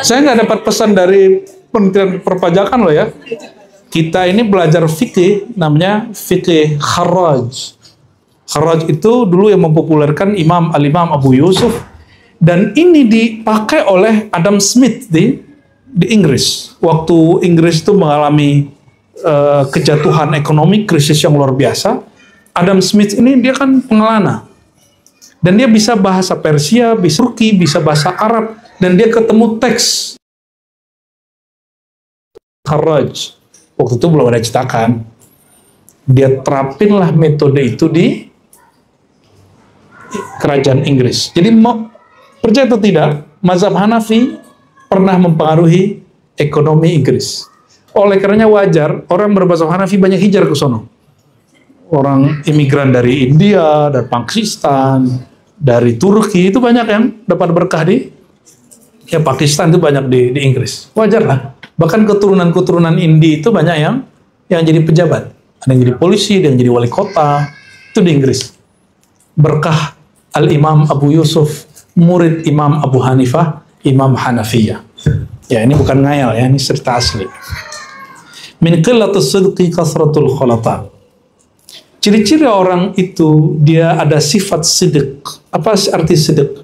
Saya nggak dapat pesan dari Kementerian Perpajakan loh ya. Kita ini belajar fikih, namanya fikih kharaj. Kharaj itu dulu yang mempopulerkan Al-Imam Abu Yusuf, dan ini dipakai oleh Adam Smith di Inggris. Waktu Inggris itu mengalami kejatuhan ekonomi, krisis yang luar biasa. Adam Smith ini dia kan pengelana, dan dia bisa bahasa Persia, bisa Turki, bisa bahasa Arab, dan dia ketemu teks Kharaj. Waktu itu belum ada cetakan. Dia terapinlah metode itu di kerajaan Inggris. Jadi mau percaya atau tidak, mazhab Hanafi pernah mempengaruhi ekonomi Inggris. Oleh karenanya wajar orang berbahasa Hanafi banyak hijrah ke sono. Orang imigran dari India, dari Pakistan, dari Turki itu banyak yang dapat berkah di Pakistan, itu banyak di Inggris. Wajar lah. Bahkan keturunan-keturunan Indi itu banyak yang jadi pejabat. Ada yang jadi polisi, ada yang jadi wali kota. Itu di Inggris. Berkah Al-Imam Abu Yusuf, murid Imam Abu Hanifah, Imam Hanafiyah. Ya, ini bukan ngayal ya, ini cerita asli. Min qillatus sidqi kasratul khalata. Ciri-ciri orang itu dia ada sifat sidq. Apa arti sidq?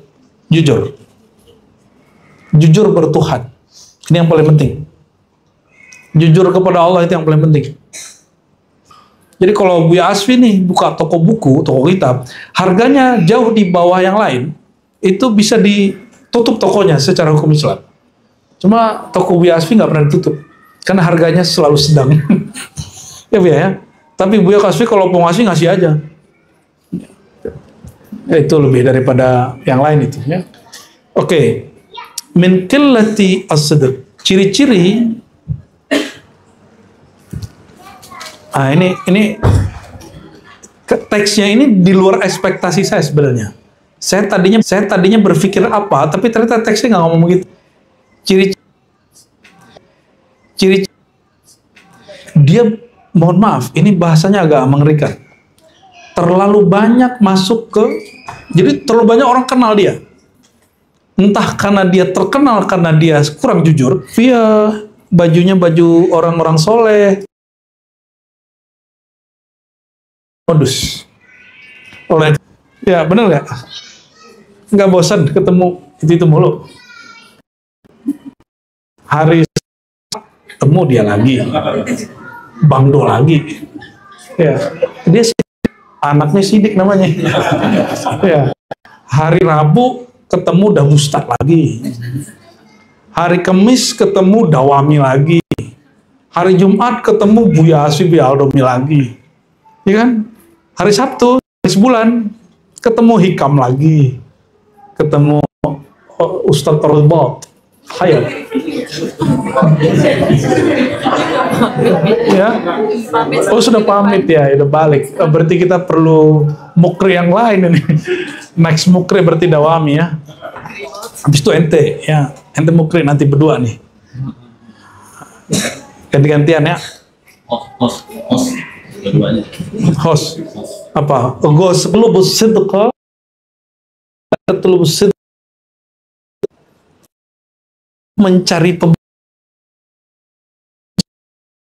Jujur. Jujur bertuhan. Ini yang paling penting. Jujur kepada Allah itu yang paling penting. Jadi kalau Buya Asfi nih buka toko buku, toko kitab, harganya jauh di bawah yang lain, itu bisa ditutup tokonya secara hukum Islam. Cuma toko Buya Asfi nggak pernah ditutup, karena harganya selalu sedang. Ya Buya ya. Tapi Buya Asfi kalau mau ngasih aja. Ya, itu lebih daripada yang lain itu. Ya. Oke. Min qillati as-sidq. Ciri-ciri. Ini teksnya ini di luar ekspektasi saya sebenarnya. Saya tadinya berpikir apa, tapi ternyata teksnya nggak ngomong begitu. Ciri dia, mohon maaf, ini bahasanya agak mengerikan. Terlalu banyak masuk ke, jadi terlalu banyak orang kenal dia. Entah karena dia terkenal, karena dia kurang jujur, via bajunya baju orang-orang soleh, modus. Ya benar nggak? Nggak bosan ketemu itu mulu. Hari ketemu dia lagi, bangdo lagi. Ya, dia anaknya Sidik namanya. Ya, hari Rabu ketemu dah Mustaq lagi. Hari Kamis ketemu Dawami lagi. Hari Jumat ketemu Buya Asfi Aldomi lagi. Ya kan? Hari Sabtu, hari sebulan, ketemu Hikam lagi. Ketemu Ustadz Rothbard. Hayat. Ya. Oh sudah pamit ya, udah balik. Berarti kita perlu mukri yang lain ini. Next mukri berarti Dawami ya. Habis itu ente, ya. Ente mukri nanti berdua nih. Ganti-gantian ya. Host apa? Gos telubus sidqa, telubus sidqa, mencari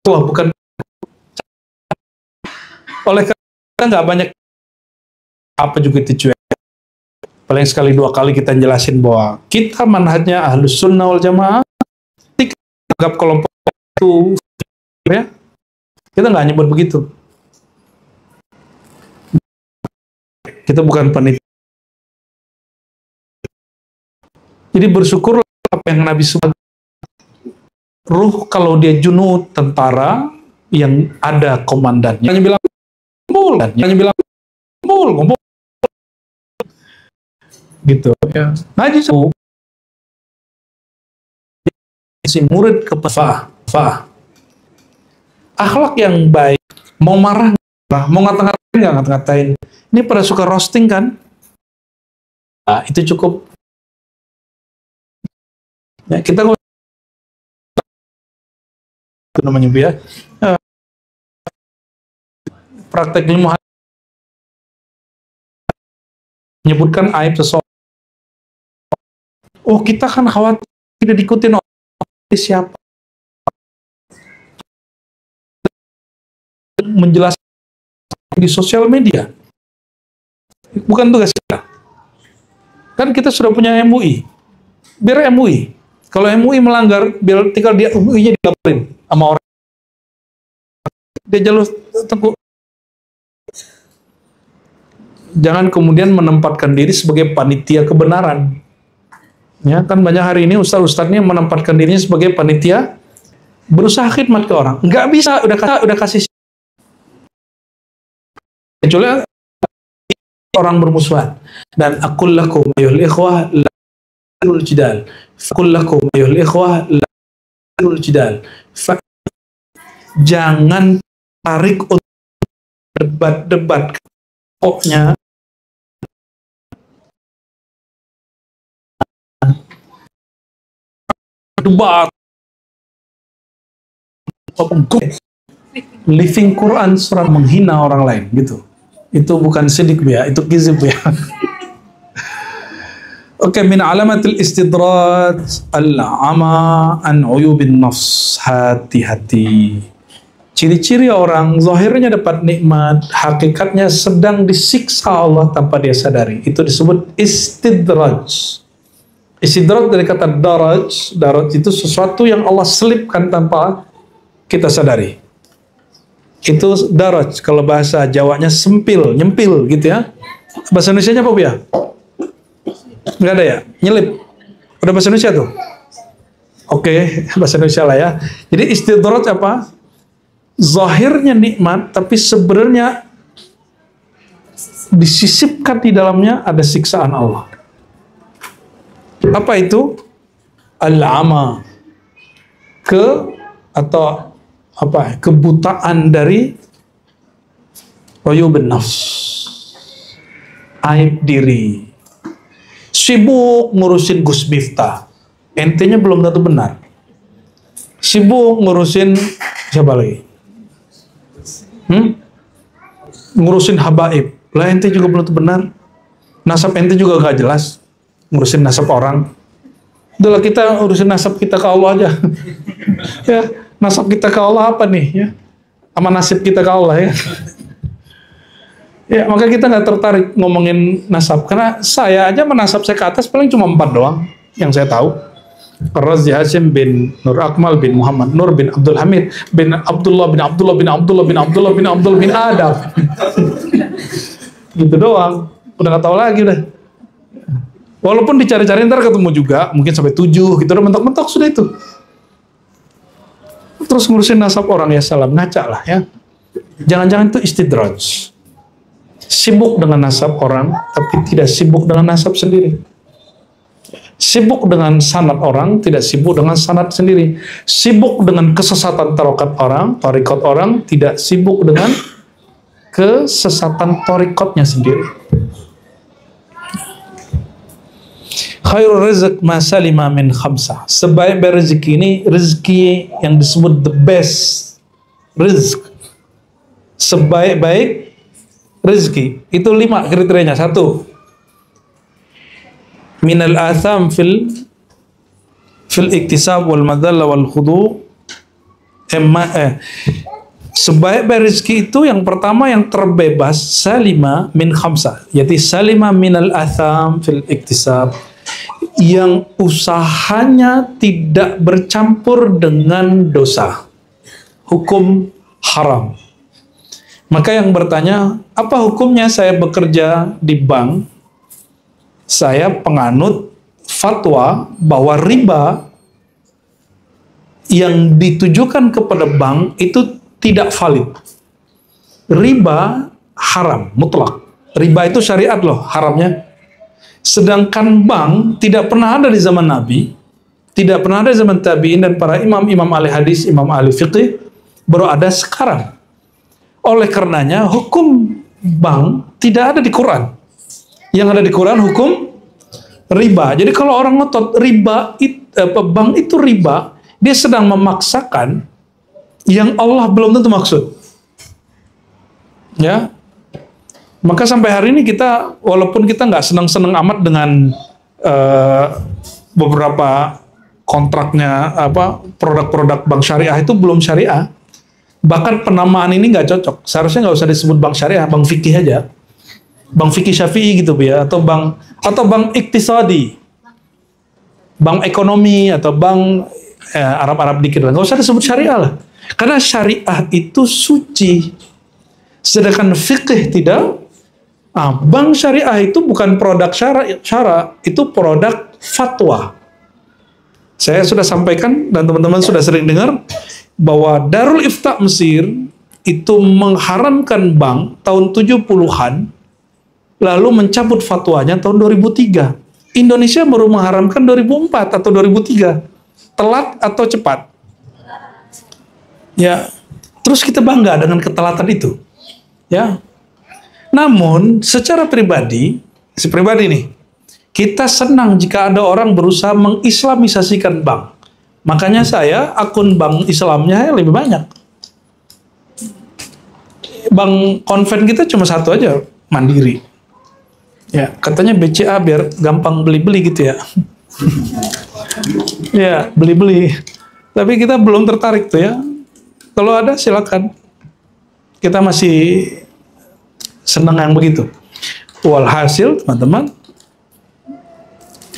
Allah bukan. Oleh karena nggak banyak apa juga itu cuek. Paling sekali dua kali kita jelasin bahwa kita manhajnya Ahlus Sunnah wal Jamaah. anggap kelompok itu ya. Kita nggak nyebut begitu. Kita bukan panitia. Jadi bersyukurlah apa yang Nabi sebut. Ruh kalau dia junud tentara yang ada komandannya. Hanya bilang kumpul, kumpul. Gitu ya. Ngaji si murid ke Fah. Akhlak yang baik, mau marah, mau ngata-ngatain nggak ngata-ngatain. Ini pada suka roasting kan? Nah, itu cukup. Ya, kita itu namanya ya. Praktek ilmu menyebutkan aib seseorang. Oh, kita kan khawatir tidak diikutin oleh siapa. Menjelaskan di sosial media. Bukan tugas kita. Kan kita sudah punya MUI. Biar MUI. Kalau MUI melanggar, biar tinggal dia MUI-nya dilaporin sama orang. Dia jalur tengku. Jangan kemudian menempatkan diri sebagai panitia kebenaran. Ya, kan banyak hari ini ustaz-ustaznya menempatkan dirinya sebagai panitia berusaha khidmat ke orang. Nggak bisa, udah kasih. Kecuali orang bermusuhan. Dan aqul lakum ayyuhal ikhwah la tulul jidal. Aqul lakum ayyuhal ikhwah la tulul jidal. Jangan tarik untuk debat-debat. Pokoknya debat living Quran surat menghina orang lain gitu. Itu bukan sidik ya, itu kizib ya. Oke, min alamatil istidraj al-ama an uyubin nafs. Hati-hati. Ciri-ciri orang zahirnya dapat nikmat, hakikatnya sedang disiksa Allah tanpa dia sadari. Itu disebut istidraj. Istidraj dari kata daraj. Daraj itu sesuatu yang Allah selipkan tanpa kita sadari. Itu daraj. Kalau bahasa Jawanya sempil, nyempil gitu ya. Bahasa Indonesianya apa Bu ya? Nggak ada ya? Nyelip. Udah bahasa Indonesia tuh? Oke, bahasa Indonesia lah ya. Jadi istidraj apa? Zahirnya nikmat, tapi sebenarnya disisipkan di dalamnya ada siksaan Allah. Apa itu? Al-ama. Atau apa? Kebutaan dari uyubun nafs. Aib diri. Sibuk ngurusin Gus Miftah. Ente-nya belum tentu benar. Sibuk ngurusin siapa lagi? Ngurusin habaib. Lah ente juga belum tentu benar. Nasab ente juga gak jelas. Ngurusin nasab orang. Udahlah kita urusin nasab kita ke Allah aja. Ya, nasab kita ke Allah apa nih ya? Sama nasib kita ke Allah ya. Ya, maka kita nggak tertarik ngomongin nasab karena saya aja menasab saya ke atas paling cuma 4 doang yang saya tahu. Razi Hashim bin Nur Akmal bin Muhammad Nur bin Abdul Hamid bin Abdullah bin Abdullah bin Abdullah bin Abdullah bin Abdul bin Adam. Gitu doang. Udah nggak tahu lagi udah. Walaupun dicari-cari ntar ketemu juga, mungkin sampai 7 gitu, udah mentok-mentok sudah itu. Terus ngurusin nasab orang ya salam, ngaca lah ya. Jangan-jangan itu istidraj. Sibuk dengan nasab orang, tapi tidak sibuk dengan nasab sendiri. Sibuk dengan sanad orang, tidak sibuk dengan sanad sendiri. Sibuk dengan kesesatan tarikot orang, tidak sibuk dengan kesesatan tarikotnya sendiri. Khairul rizq ma salima min khamsah. Sebaik-baik rezeki ini rezeki yang disebut the best rizq. Sebaik-baik rezeki itu 5 kriterianya. 1, minal atham fil iktisab wal madalla wal khudu. Sebaik-baik rezeki itu yang pertama yang terbebas salima min khamsah, yaitu salima minal atham fil iktisab, yang usahanya tidak bercampur dengan dosa, hukum haram. Maka yang bertanya, apa hukumnya saya bekerja di bank? Saya penganut fatwa bahwa riba yang ditujukan kepada bank itu tidak valid. Riba haram, mutlak. Riba itu syariat loh, haramnya. Sedangkan bank tidak pernah ada di zaman Nabi, tidak pernah ada di zaman tabi'in dan para imam-imam ahli hadis, imam ahli fiqih, baru ada sekarang. Oleh karenanya, hukum bank tidak ada di Quran. Yang ada di Quran hukum riba. Jadi kalau orang ngotot bank itu riba, dia sedang memaksakan yang Allah belum tentu maksud. Ya, maka sampai hari ini kita, walaupun kita nggak senang-senang amat dengan beberapa kontraknya, produk-produk bank syariah itu belum syariah. Bahkan penamaan ini nggak cocok. Seharusnya nggak usah disebut bank syariah, bank fikih aja, bank fikih syafi'i gitu ya, atau bank iktisadi, bank ekonomi, atau bank Arab-Arab dikit lah. Nggak usah disebut syariah lah. Karena syariah itu suci, sedangkan fikih tidak. Bank syariah itu bukan produk syara, itu produk fatwa. Saya sudah sampaikan dan teman-teman sudah sering dengar bahwa Darul Ifta Mesir itu mengharamkan bank tahun 70-an, lalu mencabut fatwanya tahun 2003. Indonesia baru mengharamkan 2004 atau 2003. Telat atau cepat? Ya, terus kita bangga dengan ketelatan itu. Ya. Namun secara pribadi nih, kita senang jika ada orang berusaha mengislamisasikan bank. Makanya saya akun bank Islamnya lebih banyak. Bank konven kita cuma satu aja, Mandiri. Ya, katanya BCA biar gampang beli-beli gitu ya. Ya, beli-beli. Tapi kita belum tertarik tuh ya. Kalau ada silakan. Kita masih senang yang begitu. Walhasil, teman-teman,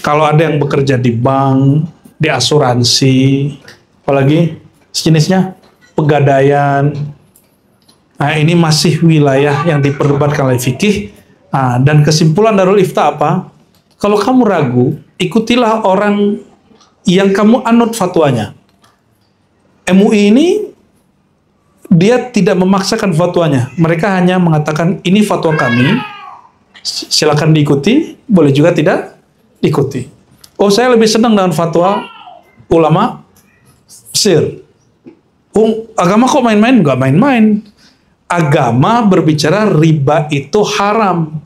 kalau ada yang bekerja di bank, di asuransi, apalagi sejenisnya, pegadaian, nah ini masih wilayah yang diperdebatkan oleh fikih. Dan kesimpulan Darul Ifta apa? Kalau kamu ragu, ikutilah orang yang kamu anut fatwanya. MUI ini dia tidak memaksakan fatwanya. Mereka hanya mengatakan ini fatwa kami, silakan diikuti, boleh juga tidak diikuti. Oh, saya lebih senang dengan fatwa ulama Mesir. Oh, agama kok main-main? Enggak main-main. Agama berbicara riba itu haram.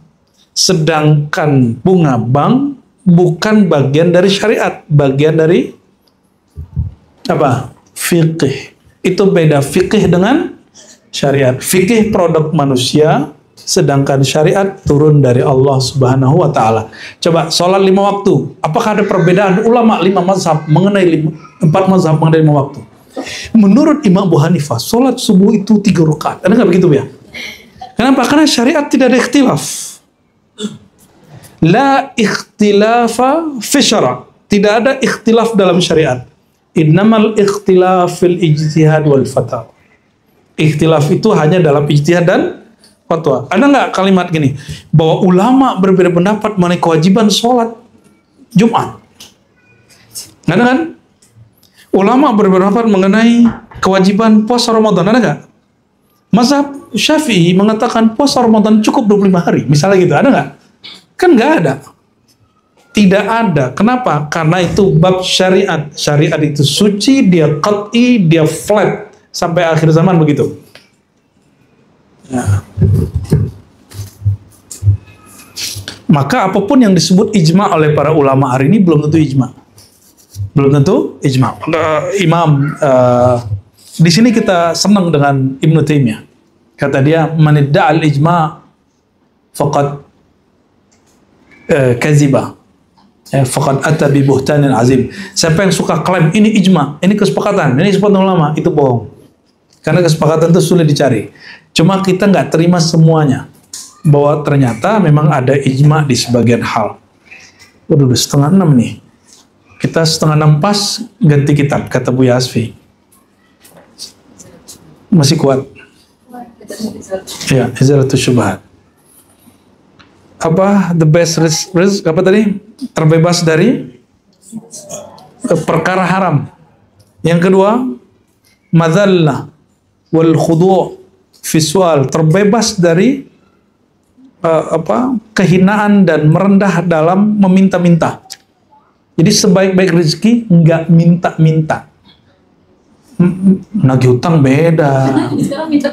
Sedangkan bunga bank bukan bagian dari syariat, bagian dari apa? Fikih. Itu beda fikih dengan syariat. Fikih produk manusia, sedangkan syariat turun dari Allah Subhanahu wa Ta'ala. Coba sholat 5 waktu. Apakah ada perbedaan ulama 5 mazhab mengenai 4 mazhab mengenai 5 waktu? Menurut Imam Abu Hanifah, sholat subuh itu 3 rakaat. Ada nggak begitu ya? Kenapa? Karena syariat tidak ada ikhtilaf. La ikhtilafa fi syara'. Tidak ada ikhtilaf dalam syariat. Innamal ikhtilaf fil ijtihad wal fatwa. Ikhtilaf itu hanya dalam ijtihad dan fatwa. Ada nggak kalimat gini, bahwa ulama berbeda pendapat mengenai kewajiban sholat Jumat? Nggak ada kan? Ulama berbeda pendapat mengenai kewajiban puasa Ramadan, ada nggak? Mazhab Syafi'i mengatakan puasa Ramadan cukup 25 hari, misalnya gitu, ada nggak? Kan nggak ada. Tidak ada. Kenapa? Karena itu bab syariat. Syariat itu suci, dia qat'i, dia flat sampai akhir zaman begitu. Ya. Maka apapun yang disebut ijma oleh para ulama hari ini belum tentu ijma. Belum tentu ijma. Di sini kita senang dengan Ibnu Taimiyah. Kata dia, manidda'al ijma faqad kaziba. Faqad ata bi buhtanin azim. Siapa yang suka klaim ini ijma, ini kesepakatan, ini kesepakatan ulama, itu bohong. Karena kesepakatan itu sulit dicari. Cuma kita nggak terima semuanya. Bahwa ternyata memang ada ijma di sebagian hal. Udah 5:30 nih. Kita 5:30 pas ganti kitab, kata Buya Asfi. Masih kuat. Ya, Izalatul Syubhat. Apa the best risk apa tadi? Terbebas dari perkara haram. Yang kedua, madzallah wal khudu' fi su'al, terbebas dari kehinaan dan merendah dalam meminta-minta. Jadi sebaik-baik rezeki nggak minta-minta. Nagih utang beda. Sekarang minta.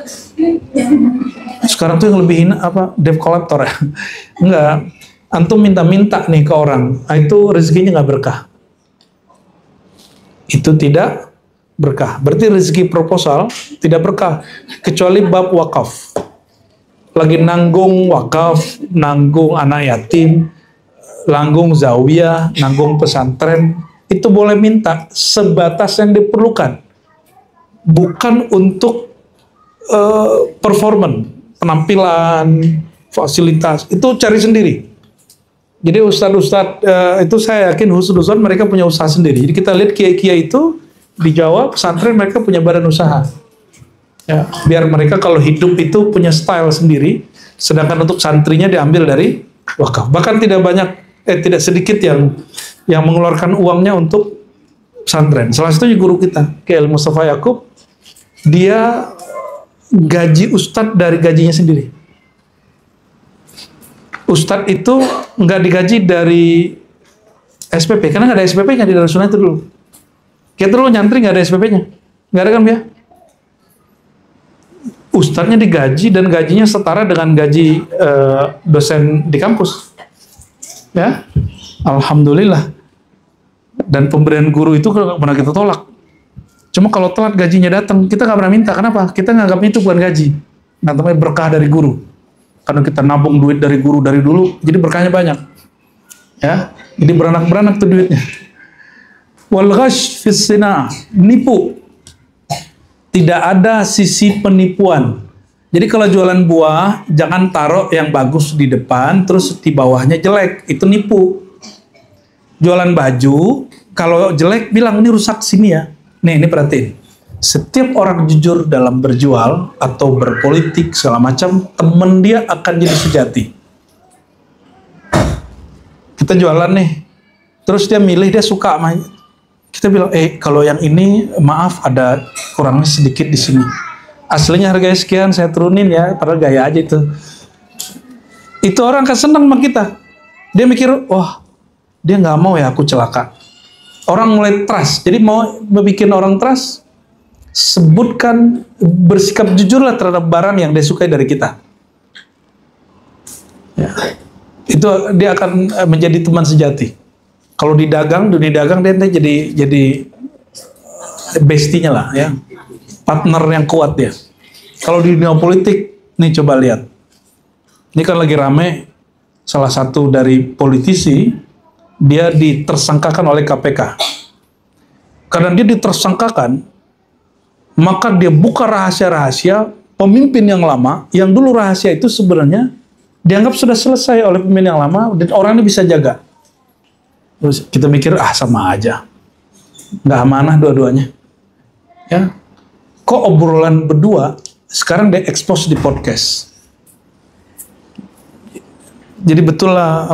Sekarang tuh yang lebih hina debt collector ya. Enggak. Antum minta-minta nih ke orang, itu rezekinya nggak berkah. Itu tidak berkah. Berarti rezeki proposal tidak berkah kecuali bab wakaf. Lagi nanggung wakaf, nanggung anak yatim, nanggung zawiyah, nanggung pesantren, itu boleh minta sebatas yang diperlukan, bukan untuk performance, penampilan, fasilitas, itu cari sendiri. Jadi ustadz-ustadz itu saya yakin husnuzon mereka punya usaha sendiri. Jadi kita lihat kiai-kiai itu di Jawa pesantren mereka punya badan usaha. Ya, biar mereka kalau hidup itu punya style sendiri, sedangkan untuk santrinya diambil dari wakaf. Bahkan tidak sedikit yang mengeluarkan uangnya untuk pesantren. Salah satunya guru kita, Kiai Mustafa Yakub, dia gaji ustadz dari gajinya sendiri. Ustadz itu nggak digaji dari SPP, karena nggak ada SPP-nya di Darussunnah itu dulu. Kita dulu nyantri nggak ada SPP-nya, nggak ada kan ya? Ustadznya digaji dan gajinya setara dengan gaji dosen di kampus. Ya, alhamdulillah. Dan pemberian guru itu nggak pernah kita tolak. Cuma kalau telat gajinya datang, kita nggak pernah minta. Kenapa? Kita nganggapnya itu bukan gaji, namanya berkah dari guru. Karena kita nabung duit dari guru dari dulu, jadi berkahnya banyak. Ya, jadi beranak-beranak tuh duitnya. Wal ghash fis sina, nipu. Tidak ada sisi penipuan. Jadi kalau jualan buah, jangan taruh yang bagus di depan, terus di bawahnya jelek. Itu nipu. Jualan baju, kalau jelek bilang ini rusak sini ya. Nih, ini perhatiin. Setiap orang jujur dalam berjual atau berpolitik segala macam, temen dia akan jadi sejati. Kita jualan nih, terus dia milih, dia suka sama. Kita bilang, kalau yang ini maaf ada kurangnya sedikit di sini. Aslinya harganya sekian, saya turunin ya, padahal gaya aja itu. Itu orang akan senang sama kita. Dia mikir, wah, dia nggak mau ya aku celaka. Orang mulai trust. Jadi mau bikin orang trust, sebutkan, bersikap jujurlah terhadap barang yang dia sukai dari kita. Ya. Itu dia akan menjadi teman sejati. Kalau di dunia dagang dia jadi bestinya lah ya, partner yang kuat dia. Kalau di dunia politik, nih coba lihat. Ini kan lagi rame, salah satu dari politisi, dia ditersangkakan oleh KPK. Karena dia ditersangkakan, maka dia buka rahasia-rahasia pemimpin yang lama, yang dulu rahasia itu sebenarnya dianggap sudah selesai oleh pemimpin yang lama, dan orang ini bisa jaga. Terus kita mikir, sama aja. Nggak amanah dua-duanya. Ya. Kok obrolan berdua, sekarang dia expose di podcast. Jadi betul lah,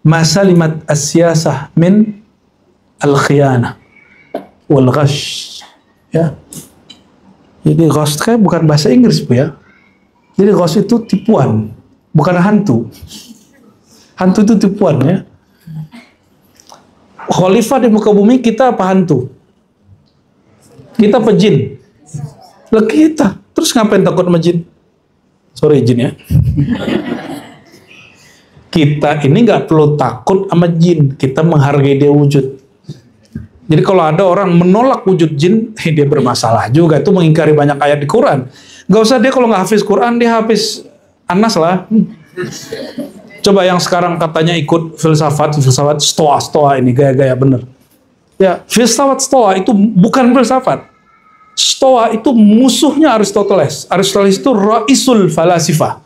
masalimat as-siyasah min al-khiyanah wal ghash. Ya. Jadi ghost kayak bukan bahasa Inggris, Bu ya. Jadi ghost itu tipuan, bukan hantu. Hantu itu tipuan ya. Khalifah di muka bumi, kita apa hantu? Kita apa jin? Lah kita. Terus ngapain takut sama jin? Sorry jin ya. Kita ini nggak perlu takut sama jin. Kita menghargai dia wujud. Jadi kalau ada orang menolak wujud jin, dia bermasalah juga. Itu mengingkari banyak ayat di Quran. Gak usah dia kalau nggak hafiz Quran, dia hafiz Anas lah. Coba yang sekarang katanya ikut filsafat stoa ini gaya-gaya bener. Ya, filsafat stoa itu bukan filsafat. Stoa itu musuhnya Aristoteles. Aristoteles itu raisul falasifah.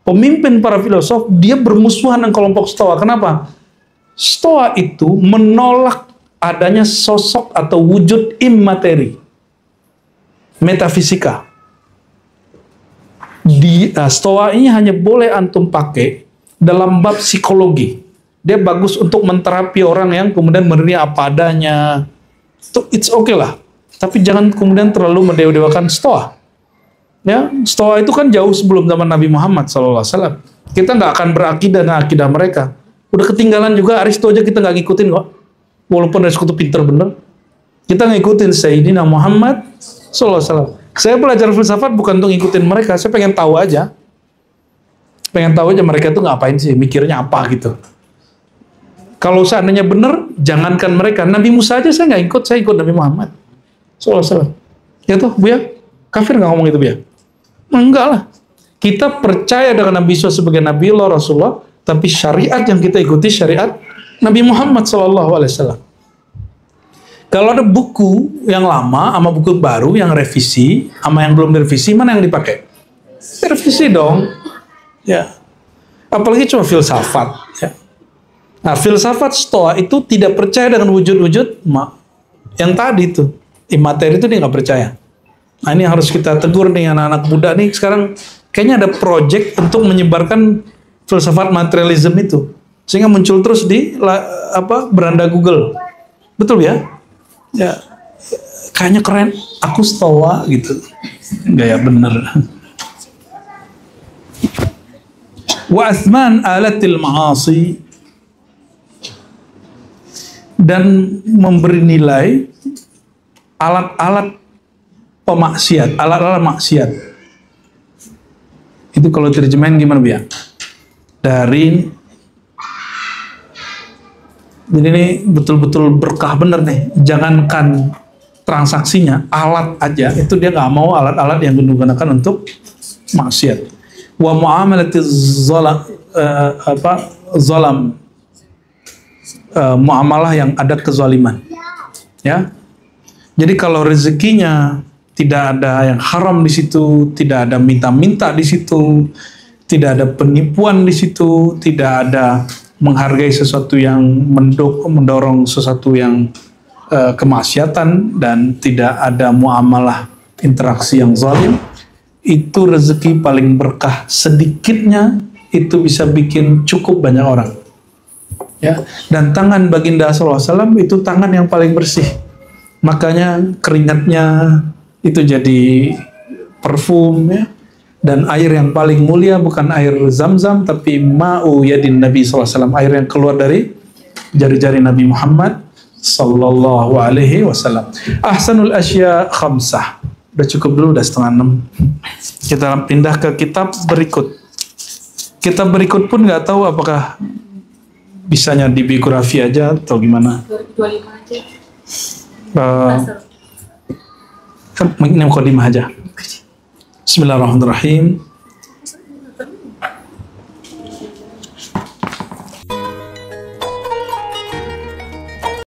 Pemimpin para filosof, dia bermusuhan dengan kelompok stoa. Kenapa? Stoa itu menolak adanya sosok atau wujud immateri, metafisika. Stoa ini hanya boleh antum pakai dalam bab psikologi. Dia bagus untuk menterapi orang yang kemudian menerima apa adanya. It's okay lah. Tapi jangan kemudian terlalu mendewa-dewakan Stoa. Ya, Stoa itu kan jauh sebelum zaman Nabi Muhammad SAW. Kita nggak akan berakidah dengan akidah mereka. Udah ketinggalan juga Aristo aja kita nggak ngikutin kok. Walaupun Aristo itu pinter bener. Kita ngikutin Sayyidina Muhammad SAW. Saya belajar filsafat bukan untuk ngikutin mereka. Saya pengen tahu aja. Pengen tahu aja mereka itu ngapain sih. Mikirnya apa gitu. Kalau seandainya bener, jangankan mereka. Nabi Musa aja saya nggak ikut. Saya ikut Nabi Muhammad SAW. Ya tuh, Bu ya? Kafir nggak ngomong itu, Bu ya? Enggak lah. Kita percaya dengan Nabi Musa sebagai Nabi Allah, Rasulullah, tapi syariat yang kita ikuti syariat Nabi Muhammad SAW. Kalau ada buku yang lama sama buku baru yang revisi sama yang belum direvisi, mana yang dipakai? Revisi dong. Ya. Apalagi cuma filsafat. Ya. Nah, filsafat Stoa itu tidak percaya dengan wujud-wujud yang tadi itu. Immateri itu dia nggak percaya. Nah, ini harus kita tegur nih anak-anak muda nih sekarang. Kayaknya ada project untuk menyebarkan filsafat materialism itu. Sehingga muncul terus di beranda Google. Betul ya? Ya. Kayaknya keren. Aku Stoa gitu. Gaya bener. Wa asman alatil ma'asi. Dan memberi nilai alat-alat pemaksiat, alat-alat maksiat. Itu kalau terjemahin gimana, Bu ya? Dari jadi ini betul-betul berkah bener nih. Jangankan transaksinya, alat aja itu dia nggak mau alat-alat yang digunakan untuk maksiat. Wa muamalatiz zalam, muamalah yang ada kezaliman. Ya. Jadi kalau rezekinya tidak ada yang haram di situ, tidak ada minta-minta di situ, tidak ada penipuan di situ, tidak ada menghargai sesuatu yang mendorong sesuatu yang kemaksiatan, dan tidak ada muamalah interaksi yang zalim, itu rezeki paling berkah. Sedikitnya itu bisa bikin cukup banyak orang. Ya, dan tangan baginda SAW itu tangan yang paling bersih. Makanya keringatnya itu jadi parfum ya. Dan air yang paling mulia bukan air Zam-Zam, tapi ma'u yadin Nabi SAW, air yang keluar dari jari-jari Nabi Muhammad sallallahu alaihi wasallam. Ahsanul asya khamsah. Udah cukup dulu, udah 5:30. Kita pindah ke kitab berikut. Kitab berikut pun nggak tahu apakah bisanya di biografi aja atau gimana. 25 aja. Ini mukadimah aja. Bismillahirrahmanirrahim.